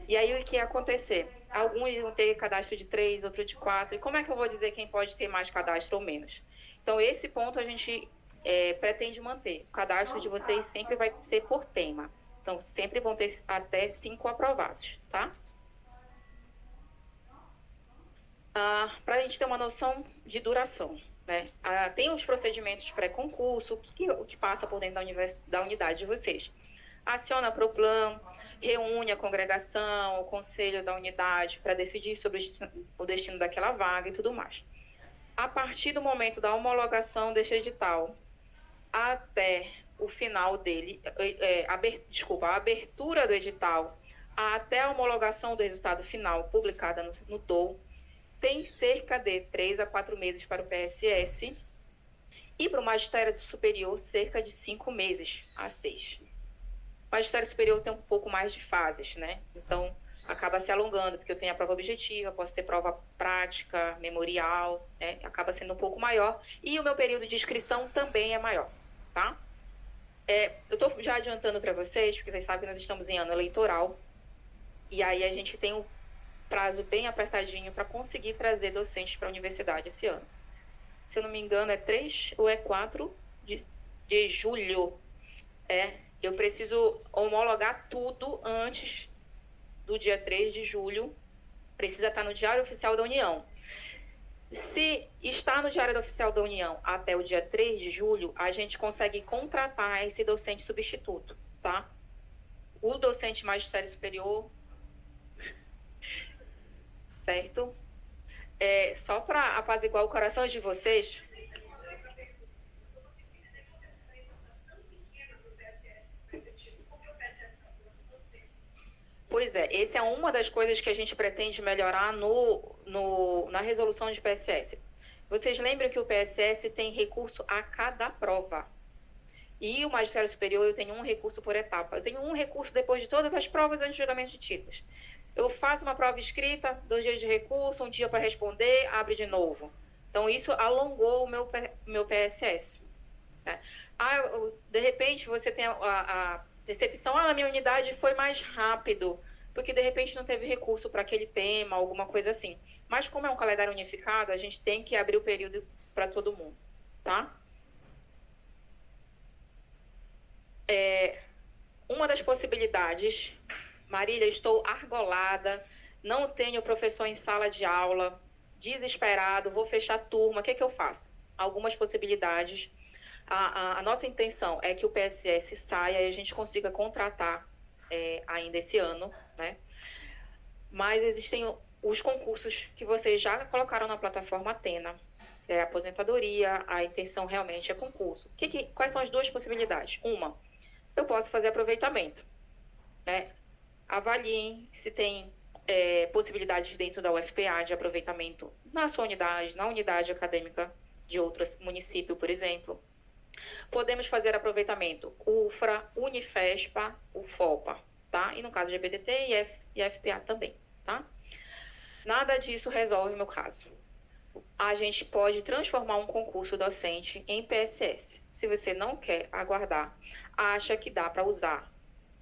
E aí o que ia acontecer? Alguns vão ter cadastro de 3, outro de 4. E como é que eu vou dizer quem pode ter mais cadastro ou menos? Então, esse ponto a gente pretende manter. O cadastro de vocês sempre vai ser por tema. Então, sempre vão ter até 5 aprovados, tá? Para a gente ter uma noção de duração, né? Tem os procedimentos pré-concurso, o que passa por dentro da unidade de vocês. Aciona para o plano, reúne a congregação, o conselho da unidade para decidir sobre o destino daquela vaga e tudo mais. A partir do momento da homologação deste edital, até o final dele, a abertura do edital, até a homologação do resultado final publicada no TOU, tem cerca de 3 a 4 meses para o PSS e para o Magistério Superior, cerca de 5 meses a 6. O Magistério Superior tem um pouco mais de fases, né? Então, acaba se alongando, porque eu tenho a prova objetiva, posso ter prova prática, memorial, né? Acaba sendo um pouco maior. E o meu período de inscrição também é maior, tá? Eu estou já adiantando para vocês, porque vocês sabem que nós estamos em ano eleitoral, e aí a gente tem um prazo bem apertadinho para conseguir trazer docentes para a universidade esse ano. Se eu não me engano, é 3 ou é 4 de julho. Eu preciso homologar tudo antes do dia 3 de julho. Precisa estar no Diário Oficial da União. Se está no Diário Oficial da União até o dia 3 de julho, a gente consegue contratar esse docente substituto, tá? O docente magistério superior, certo? Só para apaziguar o coração de vocês. Pois essa é uma das coisas que a gente pretende melhorar na resolução de PSS. Vocês lembram que o PSS tem recurso a cada prova. E o Magistério Superior, eu tenho um recurso por etapa. Eu tenho um recurso depois de todas as provas antes do julgamento de títulos. Eu faço uma prova escrita, 2 dias de recurso, 1 dia para responder, abre de novo. Então, isso alongou o meu PSS. Né? De repente, você tem a percepção, na minha unidade foi mais rápido, porque de repente não teve recurso para aquele tema, alguma coisa assim. Mas como é um calendário unificado, a gente tem que abrir o período para todo mundo, tá? Uma das possibilidades, Marília, estou argolada, não tenho professor em sala de aula, desesperado, vou fechar turma, o que eu faço? Algumas possibilidades. A nossa intenção é que o PSS saia e a gente consiga contratar ainda esse ano, né? Mas existem os concursos que vocês já colocaram na plataforma Atena, aposentadoria, a intenção realmente é concurso. Quais são as 2 possibilidades? Uma, eu posso fazer aproveitamento, né? Avaliem se tem possibilidades dentro da UFPA de aproveitamento na sua unidade, na unidade acadêmica de outro município, por exemplo. Podemos fazer aproveitamento UFRA, Unifespa, UFOPA, tá? E no caso de EBDT e FPA também, tá? Nada disso resolve o meu caso. A gente pode transformar um concurso docente em PSS. Se você não quer aguardar, acha que dá para usar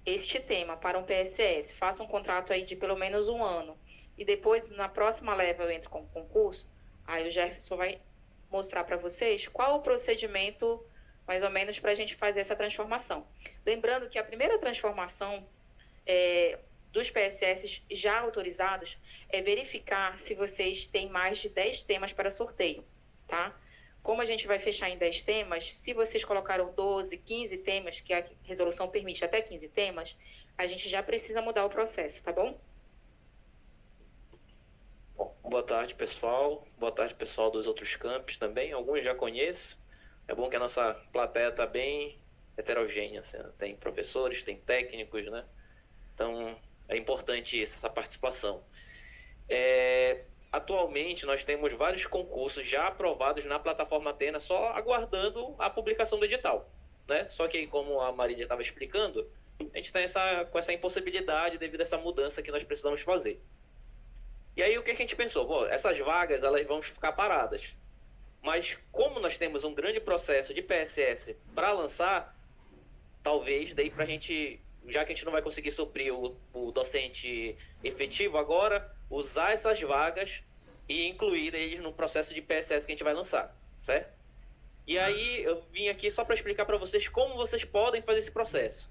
este tema para um PSS, faça um contrato aí de pelo menos 1 ano e depois, na próxima leva, eu entro com o concurso, aí o Jefferson vai mostrar para vocês qual o procedimento, mais ou menos, para a gente fazer essa transformação. Lembrando que a primeira transformação dos PSS já autorizados é verificar se vocês têm mais de 10 temas para sorteio, tá? Como a gente vai fechar em 10 temas, se vocês colocaram 12, 15 temas, que a resolução permite até 15 temas, a gente já precisa mudar o processo, tá bom? Bom, boa tarde, pessoal. Boa tarde, pessoal dos outros campos também. Alguns já conheço. É bom que a nossa plateia está bem heterogênea. Assim, né? Tem professores, tem técnicos, né? Então, é importante isso, essa participação. Atualmente, nós temos vários concursos já aprovados na plataforma Atena, só aguardando a publicação do edital, né? Só que, como a Marília estava explicando, a gente está com essa impossibilidade devido a essa mudança que nós precisamos fazer. E aí, o que a gente pensou? Bom, essas vagas, elas vão ficar paradas. Mas, como nós temos um grande processo de PSS para lançar, talvez daí para a gente, já que a gente não vai conseguir suprir o docente efetivo agora, usar essas vagas e incluir eles no processo de PSS que a gente vai lançar, certo? E aí eu vim aqui só para explicar para vocês como vocês podem fazer esse processo.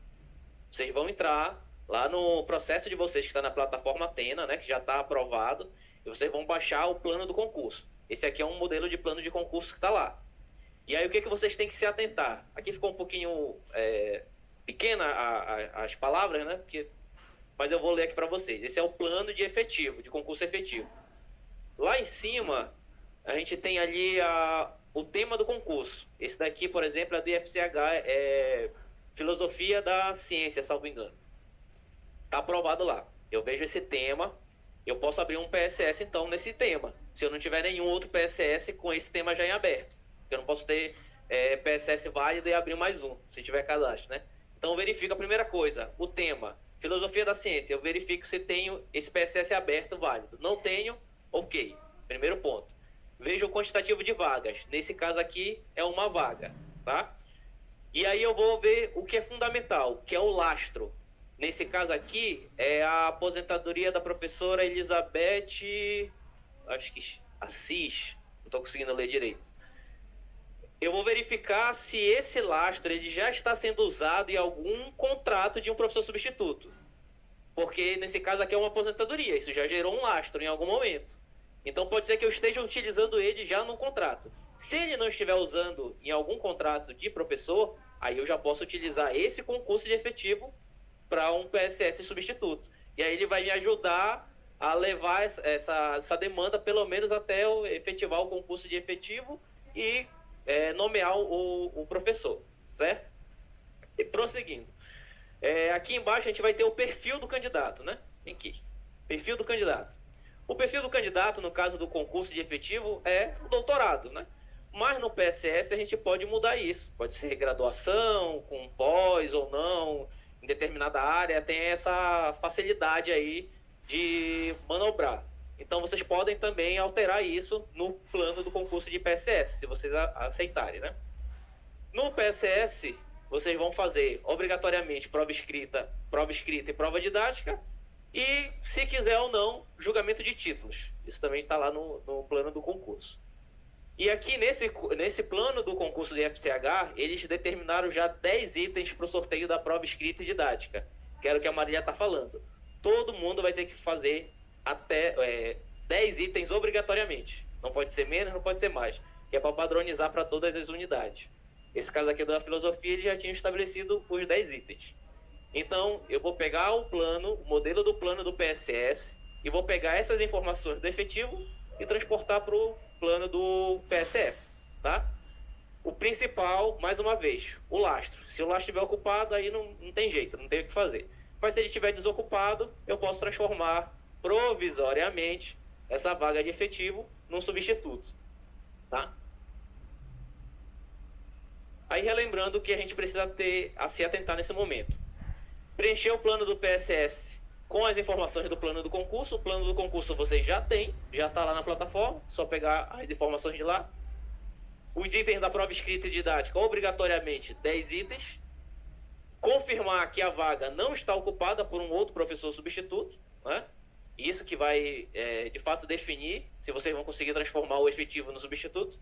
Vocês vão entrar lá no processo de vocês que está na plataforma Atena, né, que já está aprovado, e vocês vão baixar o plano do concurso. Esse aqui é um modelo de plano de concurso que está lá. E aí o que vocês têm que se atentar? Aqui ficou um pouquinho pequena as palavras, né? Mas eu vou ler aqui para vocês. Esse é o plano de efetivo, de concurso efetivo. Lá em cima, a gente tem ali o tema do concurso. Esse daqui, por exemplo, é do IFCH, é Filosofia da Ciência, salvo engano. Está aprovado lá. Eu vejo esse tema, eu posso abrir um PSS, então, nesse tema. Se eu não tiver nenhum outro PSS com esse tema já em aberto. Eu não posso ter PSS válido e abrir mais um, se tiver cadastro, né? Então, eu verifico a primeira coisa, o tema. Filosofia da Ciência, eu verifico se tenho esse PSS aberto válido. Não tenho, ok. Primeiro ponto. Vejo o quantitativo de vagas. Nesse caso aqui, é uma vaga, tá? E aí eu vou ver o que é fundamental, que é o lastro. Nesse caso aqui, é a aposentadoria da professora Elizabeth, acho que Assis, não estou conseguindo ler direito. Eu vou verificar se esse lastro ele já está sendo usado em algum contrato de um professor substituto. Porque nesse caso aqui é uma aposentadoria, isso já gerou um lastro em algum momento. Então pode ser que eu esteja utilizando ele já no contrato. Se ele não estiver usando em algum contrato de professor, aí eu já posso utilizar esse concurso de efetivo para um PSS substituto. E aí ele vai me ajudar a levar essa demanda pelo menos até eu efetivar o concurso de efetivo e nomear o professor, certo? E prosseguindo. Aqui embaixo a gente vai ter o perfil do candidato, né? Aqui. Perfil do candidato. O perfil do candidato, no caso do concurso de efetivo, é o doutorado, né? Mas no PSS a gente pode mudar isso. Pode ser graduação, com pós ou não, em determinada área, tem essa facilidade aí de manobrar. Então vocês podem também alterar isso no plano do concurso de PSS, se vocês aceitarem, né? No PSS, vocês vão fazer obrigatoriamente prova escrita e prova didática, e, se quiser ou não, julgamento de títulos. Isso também está lá no plano do concurso. E aqui nesse plano do concurso do IFCH, eles determinaram já 10 itens para o sorteio da prova escrita e didática, que era o que a Marília está falando. Todo mundo vai ter que fazer até 10 itens obrigatoriamente. Não pode ser menos, não pode ser mais, que é para padronizar para todas as unidades. Esse caso aqui da filosofia, eles já tinham estabelecido os 10 itens. Então, eu vou pegar o modelo do plano do PSS, e vou pegar essas informações do efetivo e transportar para o plano do PSS, tá? O principal, mais uma vez, o lastro. Se o lastro estiver ocupado, aí não tem jeito, não tem o que fazer. Mas se ele estiver desocupado, eu posso transformar provisoriamente essa vaga de efetivo num substituto, tá? Aí relembrando que a gente precisa ter a se atentar nesse momento. Preencher o plano do PSS com as informações do plano do concurso. O plano do concurso vocês já têm, já está lá na plataforma, só pegar as informações de lá. Os itens da prova escrita e didática, obrigatoriamente 10 itens. Confirmar que a vaga não está ocupada por um outro professor substituto, né? Isso que vai, de fato, definir se vocês vão conseguir transformar o efetivo no substituto.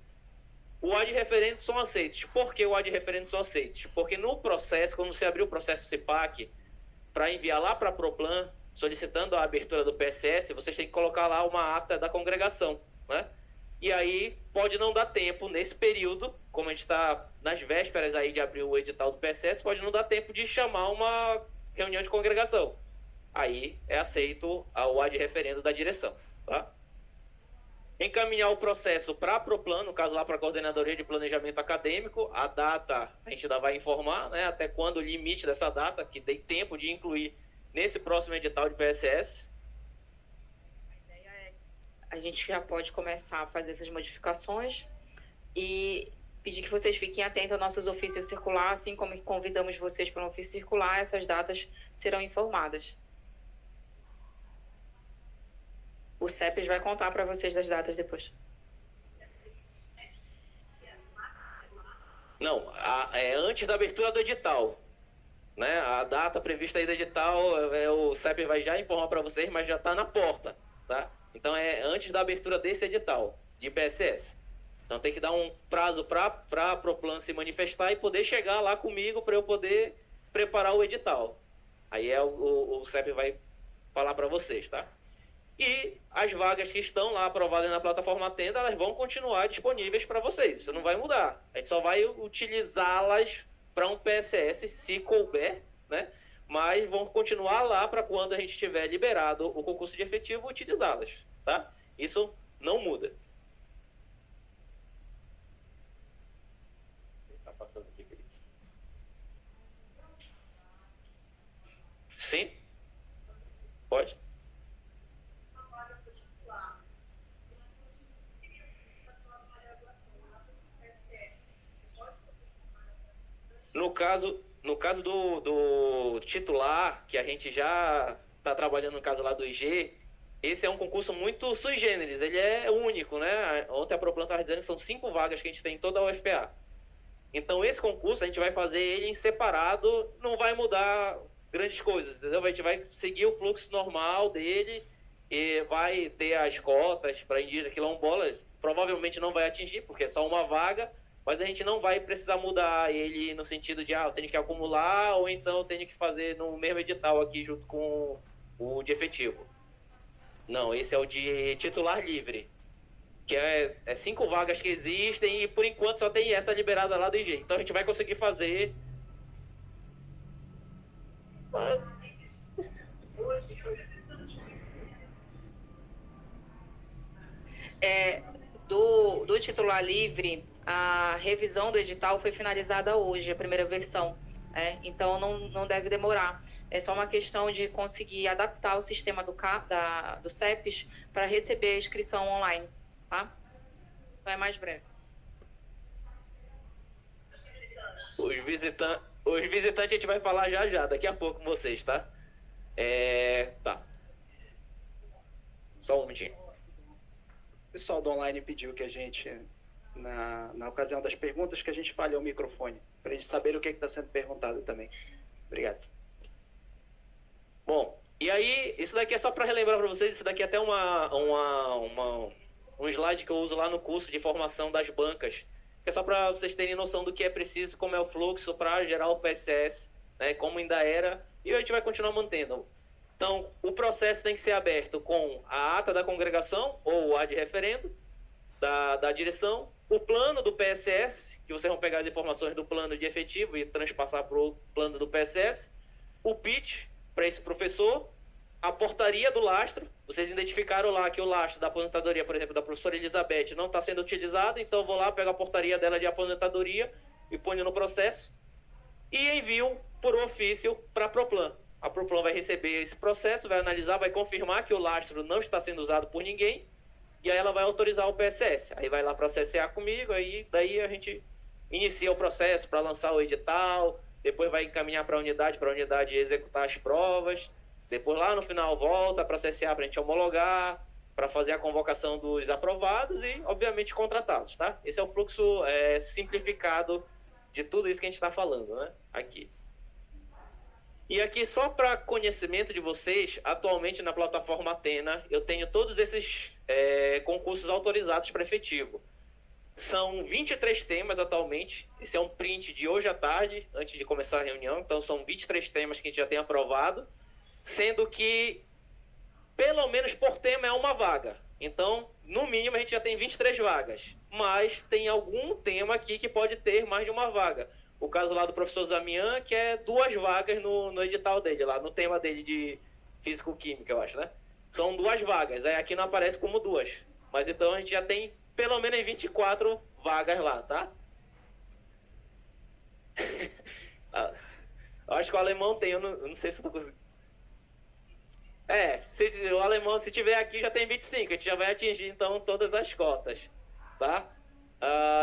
O ad referentes são aceitos. Por que o ad referentes são aceitos? Porque no processo, quando você abrir o processo CIPAC para enviar lá para a Proplan, solicitando a abertura do PSS, vocês têm que colocar lá uma ata da congregação, né? E aí pode não dar tempo, nesse período, como a gente está nas vésperas aí de abrir o edital do PSS, pode não dar tempo de chamar uma reunião de congregação. Aí é aceito o ad referendo da direção, tá? Encaminhar o processo para a Proplan, no caso lá para a Coordenadoria de Planejamento Acadêmico. A data a gente ainda vai informar, né, até quando o limite dessa data, que dê tempo de incluir nesse próximo edital de PSS. A ideia é a gente já pode começar a fazer essas modificações e pedir que vocês fiquem atentos aos nossos ofícios circular, assim como convidamos vocês para um ofício circular, essas datas serão informadas. O CEPES vai contar para vocês das datas depois. Não, é antes da abertura do edital, né? A data prevista aí do edital, o CEPES vai já informar para vocês, mas já está na porta, tá? Então é antes da abertura desse edital de PSS. Então tem que dar um prazo para a Proplan se manifestar e poder chegar lá comigo para eu poder preparar o edital. Aí o CEPES vai falar para vocês, tá? E as vagas que estão lá aprovadas na plataforma Tenda, elas vão continuar disponíveis para vocês. Isso não vai mudar. A gente só vai utilizá-las para um PSS, se couber, né? Mas vão continuar lá para quando a gente tiver liberado o concurso de efetivo, utilizá-las, tá? Isso não muda. Tá passando aqui, Felipe. Sim? Pode? No caso do titular, que a gente já está trabalhando no caso lá do IG, esse é um concurso muito sui generis, ele é único, né? Ontem a Proplan estava dizendo que são 5 vagas que a gente tem em toda a UFPA. Então esse concurso a gente vai fazer ele em separado, não vai mudar grandes coisas, entendeu? A gente vai seguir o fluxo normal dele e vai ter as cotas para indígena quilombola, provavelmente não vai atingir, porque é só uma vaga, mas a gente não vai precisar mudar ele no sentido de, eu tenho que acumular, ou então eu tenho que fazer no mesmo edital aqui junto com o de efetivo. Não, esse é o de titular livre, que é 5 vagas que existem e por enquanto só tem essa liberada lá do IG. Então a gente vai conseguir fazer... Do titular livre, a revisão do edital foi finalizada hoje, a primeira versão. Então não deve demorar. É só uma questão de conseguir adaptar o sistema do CEPES para receber a inscrição online, tá? Então é mais breve. Os visitantes a gente vai falar já, daqui a pouco com vocês, tá? Tá. Só um momentinho. O pessoal do online pediu que a gente, na ocasião das perguntas, que a gente falhe o microfone, para eles saberem o que está sendo perguntado também. Obrigado. Bom, e aí, isso daqui é só para relembrar para vocês, isso daqui é até um slide que eu uso lá no curso de formação das bancas, que é só para vocês terem noção do que é preciso, como é o fluxo para gerar o PSS, né, como ainda era, e a gente vai continuar mantendo. Então, o processo tem que ser aberto com a ata da congregação, ou o ad referendo, da direção, o plano do PSS, que vocês vão pegar as informações do plano de efetivo e transpassar para o plano do PSS, o pitch para esse professor, a portaria do lastro. Vocês identificaram lá que o lastro da aposentadoria, por exemplo, da professora Elizabeth, não está sendo utilizado, então eu vou lá, pego a portaria dela de aposentadoria e ponho no processo e envio por ofício para a Proplan. a Proplan vai receber esse processo, vai analisar, vai confirmar que o lastro não está sendo usado por ninguém, e aí ela vai autorizar o PSS. Aí vai lá para o CCA comigo, aí daí a gente inicia o processo para lançar o edital, depois vai encaminhar para a unidade executar as provas, depois lá no final volta para a CCA para a gente homologar, para fazer a convocação dos aprovados e, obviamente, contratados, tá? Esse é o fluxo simplificado de tudo isso que a gente está falando, né? Aqui. E aqui, só para conhecimento de vocês, atualmente na plataforma Athena, eu tenho todos esses concursos autorizados para efetivo. São 23 temas atualmente. Esse é um print de hoje à tarde, antes de começar a reunião. Então, são 23 temas que a gente já tem aprovado, sendo que pelo menos por tema é uma vaga. Então, no mínimo, a gente já tem 23 vagas. Mas tem algum tema aqui que pode ter mais de uma vaga. O caso lá do professor Zamian, que é 2 vagas no edital dele, lá no tema dele de físico-química, eu acho, né? São 2 vagas. Aí aqui não aparece como 2. Mas então a gente já tem pelo menos 24 vagas lá, tá? Eu acho que o alemão tem, eu não sei se eu tô conseguindo. O alemão, se tiver aqui, já tem 25. A gente já vai atingir, então, todas as cotas, tá?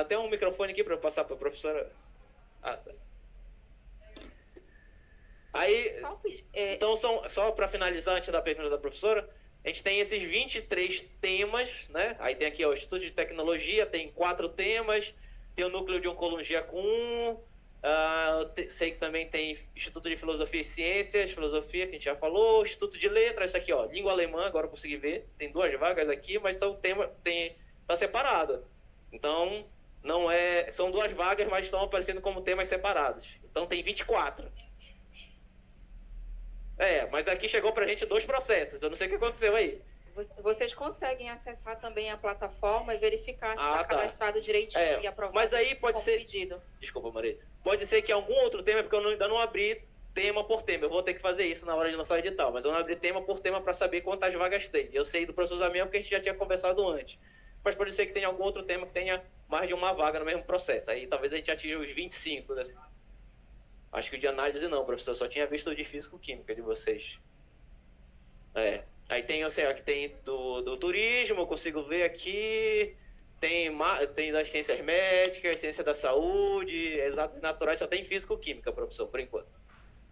Tem um microfone aqui para eu passar para a professora? Tá. Aí, então, só para finalizar, antes da pergunta da professora, a gente tem esses 23 temas, né? Aí tem aqui o Instituto de Tecnologia, tem 4 temas, tem o Núcleo de Oncologia com 1, sei que também tem Instituto de Filosofia e Ciências, Filosofia, que a gente já falou, Instituto de Letras, isso aqui, ó, Língua Alemã, agora eu consegui ver, tem 2 vagas aqui, mas são tá separado. Então, são 2 vagas, mas estão aparecendo como temas separados. Então tem 24. Mas aqui chegou pra gente 2 processos, eu não sei o que aconteceu aí. Vocês conseguem acessar também a plataforma e verificar se está cadastrado direitinho e aprovado. Mas aí pode ser... Pedido. Desculpa, Maria. Pode ser que algum outro tema, porque eu ainda não abri tema por tema. Eu vou ter que fazer isso na hora de lançar o edital, mas eu não abri tema por tema para saber quantas vagas tem. Eu sei do professor Zamian porque a gente já tinha conversado antes. Mas pode ser que tenha algum outro tema que tenha mais de uma vaga no mesmo processo. Aí talvez a gente atinja os 25, né? Acho que o de análise não, professor. Eu só tinha visto o de físico-química de vocês. Aí tem, aqui tem do turismo, eu consigo ver aqui. Tem das ciências médicas, ciência da saúde, exatas naturais, só tem físico-química, professor, por enquanto.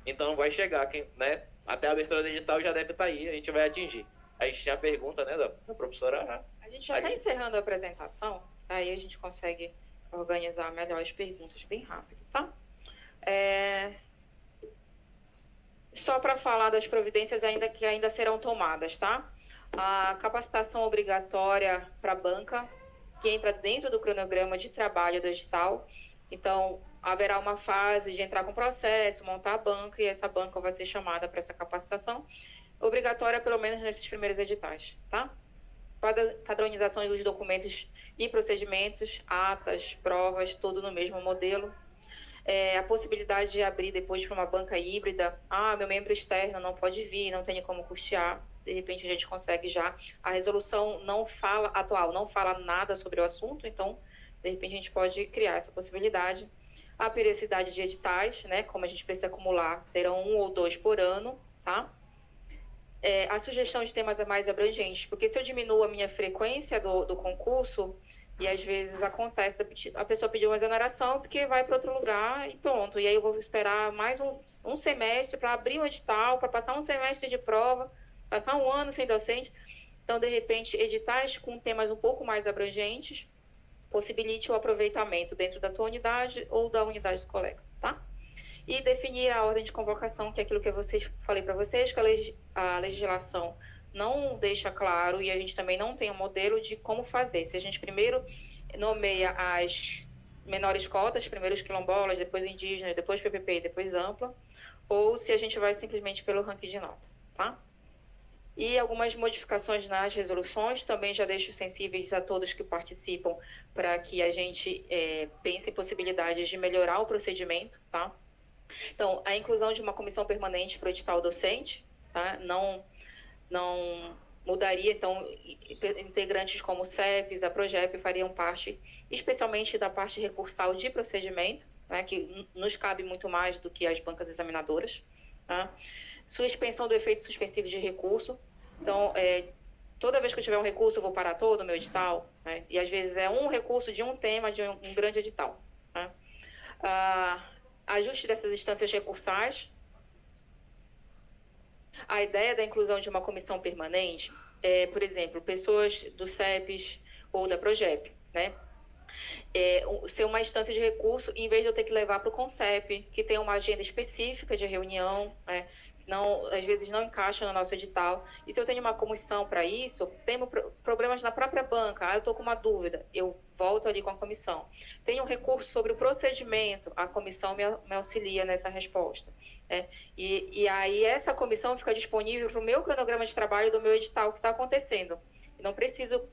Então vai chegar, né? Até a abertura do edital já deve estar aí, a gente vai atingir. Aí tinha a pergunta, né, da professora. A gente já está encerrando a apresentação, aí a gente consegue organizar melhor as perguntas bem rápido, tá? Só para falar das providências que ainda serão tomadas, tá? A capacitação obrigatória para a banca, que entra dentro do cronograma de trabalho do edital. Então, haverá uma fase de entrar com o processo, montar a banca, e essa banca vai ser chamada para essa capacitação, obrigatória pelo menos nesses primeiros editais, tá? Padronização dos documentos e procedimentos, atas, provas, tudo no mesmo modelo. A possibilidade de abrir depois para uma banca híbrida. Meu membro externo não pode vir, não tem como custear. De repente a gente consegue já. A resolução atual não fala nada sobre o assunto, então de repente a gente pode criar essa possibilidade. A periodicidade de editais, né? Como a gente precisa acumular, serão 1 ou 2 por ano, tá? A sugestão de temas mais abrangentes, porque se eu diminuo a minha frequência do concurso, e às vezes acontece a pessoa pedir uma exoneração porque vai para outro lugar e pronto. E aí eu vou esperar mais um semestre para abrir um edital, para passar um semestre de prova, passar um ano sem docente. Então, de repente, editais com temas um pouco mais abrangentes possibilite o aproveitamento dentro da tua unidade ou da unidade do colega, tá? E definir a ordem de convocação, que é aquilo que eu falei para vocês, que a legislação não deixa claro e a gente também não tem um modelo de como fazer. Se a gente primeiro nomeia as menores cotas, primeiro os quilombolas, depois indígenas, depois PPP e depois ampla, ou se a gente vai simplesmente pelo ranking de nota, tá? E algumas modificações nas resoluções, também já deixo sensíveis a todos que participam para que a gente pense em possibilidades de melhorar o procedimento, tá? Então, a inclusão de uma comissão permanente para o edital docente, tá? Não mudaria, então, integrantes como o CEPES, a PROGEP fariam parte, especialmente da parte recursal de procedimento, né, que nos cabe muito mais do que as bancas examinadoras, tá? suspensão do efeito suspensivo de recurso. Então, toda vez que eu tiver um recurso, eu vou parar todo o meu edital, né? E às vezes é um recurso de um tema de um grande edital, né? Ajuste dessas instâncias recursais. A ideia da inclusão de uma comissão permanente é, por exemplo, pessoas do CEPES ou da PROGEP, né? Ser uma instância de recurso, em vez de eu ter que levar para o CONCEP, que tem uma agenda específica de reunião, né? Não, às vezes não encaixa no nosso edital. E se eu tenho uma comissão para isso, tenho problemas na própria banca, eu estou com uma dúvida, eu volto ali com a comissão. Tenho um recurso sobre o procedimento, a comissão me auxilia nessa resposta. E aí essa comissão fica disponível para o meu cronograma de trabalho do meu edital que está acontecendo. Eu não preciso,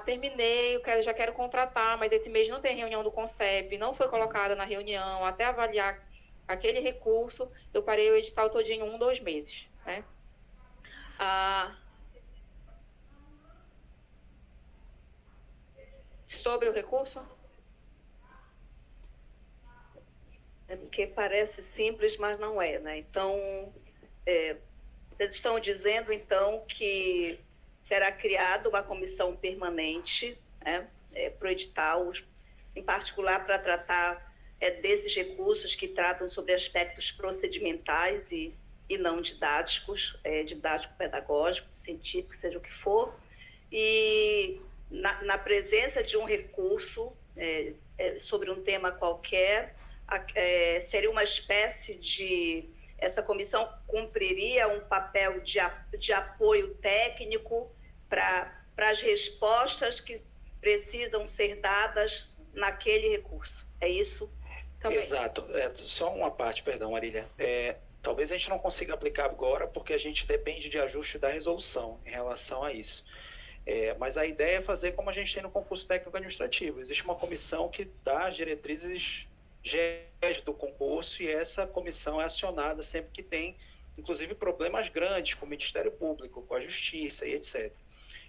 terminei, já quero contratar, mas esse mês não tem reunião do CONCEP, não foi colocada na reunião, até avaliar aquele recurso, eu parei o edital todinho em 1, 2 meses, né? Sobre o recurso? É porque parece simples, mas não é, né? Então, vocês estão dizendo, então, que será criada uma comissão permanente, né, para o edital, em particular para tratar desses recursos que tratam sobre aspectos procedimentais e não didáticos, didático-pedagógico, científico, seja o que for, e na presença de um recurso sobre um tema qualquer, seria uma espécie de... Essa comissão cumpriria um papel de apoio técnico para as respostas que precisam ser dadas naquele recurso. É isso? Também. Exato. Só uma parte, perdão, Marília. Talvez a gente não consiga aplicar agora porque a gente depende de ajuste da resolução em relação a isso. Mas a ideia é fazer como a gente tem no concurso técnico administrativo. Existe uma comissão que dá as diretrizes gerais do concurso e essa comissão é acionada sempre que tem, inclusive, problemas grandes com o Ministério Público, com a Justiça e etc.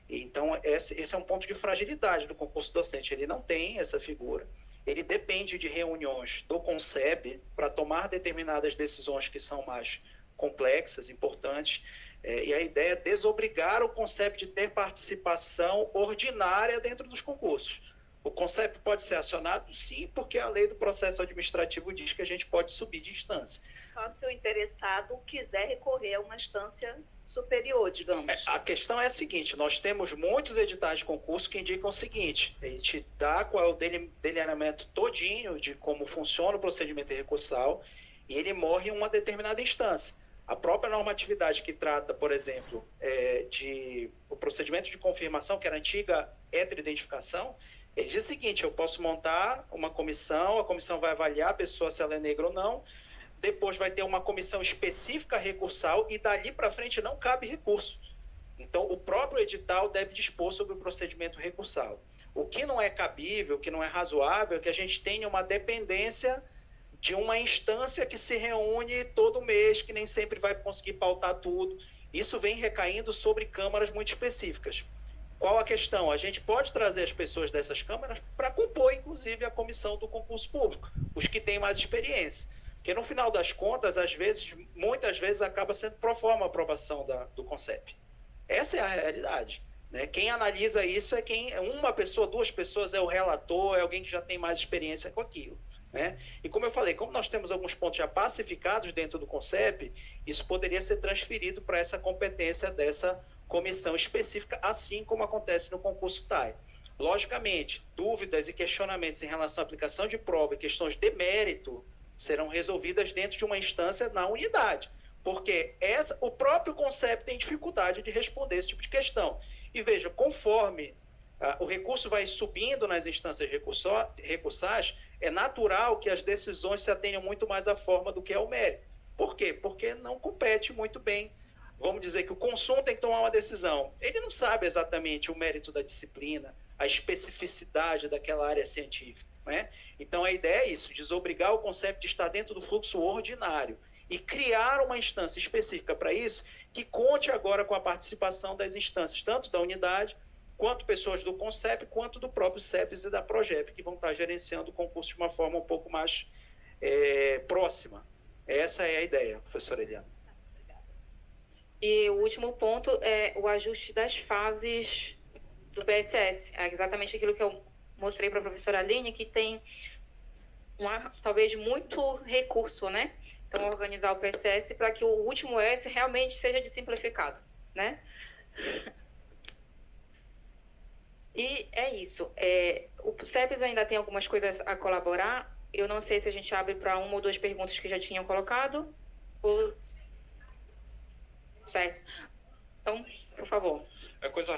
Então, esse é um ponto de fragilidade do concurso docente. Ele não tem essa figura. Ele depende de reuniões do CONCEP para tomar determinadas decisões que são mais complexas, importantes, e a ideia é desobrigar o CONCEP de ter participação ordinária dentro dos concursos. O CONCEP pode ser acionado? Sim, porque a lei do processo administrativo diz que a gente pode subir de instância. Só se o interessado quiser recorrer a uma instância superior, digamos. A questão é a seguinte, nós temos muitos editais de concurso que indicam o seguinte, a gente dá qual é o delineamento todinho de como funciona o procedimento recursal e ele morre em uma determinada instância. A própria normatividade que trata, por exemplo, o procedimento de confirmação, que era a antiga heteroidentificação, ele diz o seguinte, eu posso montar uma comissão, a comissão vai avaliar a pessoa se ela é negra ou não, depois vai ter uma comissão específica recursal e dali para frente não cabe recurso. Então, o próprio edital deve dispor sobre o procedimento recursal. O que não é cabível, o que não é razoável, é que a gente tenha uma dependência de uma instância que se reúne todo mês, que nem sempre vai conseguir pautar tudo. Isso vem recaindo sobre câmaras muito específicas. Qual a questão? A gente pode trazer as pessoas dessas câmaras para compor, inclusive, a comissão do concurso público, os que têm mais experiência. Porque, no final das contas, muitas vezes, acaba sendo pro forma a aprovação do CONCEP. Essa é a realidade, né? Quem analisa isso uma pessoa, 2 pessoas, é o relator, é alguém que já tem mais experiência com aquilo, né? E como eu falei, como nós temos alguns pontos já pacificados dentro do CONCEP, isso poderia ser transferido para essa competência dessa comissão específica, assim como acontece no concurso TAI. Logicamente, dúvidas e questionamentos em relação à aplicação de prova e questões de mérito serão resolvidas dentro de uma instância na unidade, porque o próprio CONCEP tem dificuldade de responder esse tipo de questão. E veja, conforme o recurso vai subindo nas instâncias recursais, é natural que as decisões se atenham muito mais à forma do que ao mérito. Por quê? Porque não compete muito bem. Vamos dizer que o consumo tem que tomar uma decisão. Ele não sabe exatamente o mérito da disciplina, a especificidade daquela área científica, né? Então, a ideia é isso, desobrigar o CONCEP de estar dentro do fluxo ordinário e criar uma instância específica para isso, que conte agora com a participação das instâncias, tanto da unidade, quanto pessoas do CONCEP, quanto do próprio CEPES e da PROGEP, que vão estar gerenciando o concurso de uma forma um pouco mais próxima. Essa é a ideia, professora Eliana. E o último ponto é o ajuste das fases do PSS. É exatamente aquilo que eu mostrei para a professora Aline, que tem talvez muito recurso, né? Então, organizar o PSS para que o último S realmente seja de simplificado, né? E é isso. O CEPES ainda tem algumas coisas a colaborar. Eu não sei se a gente abre para uma ou duas perguntas que já tinham colocado. Certo. Então, por favor. É coisa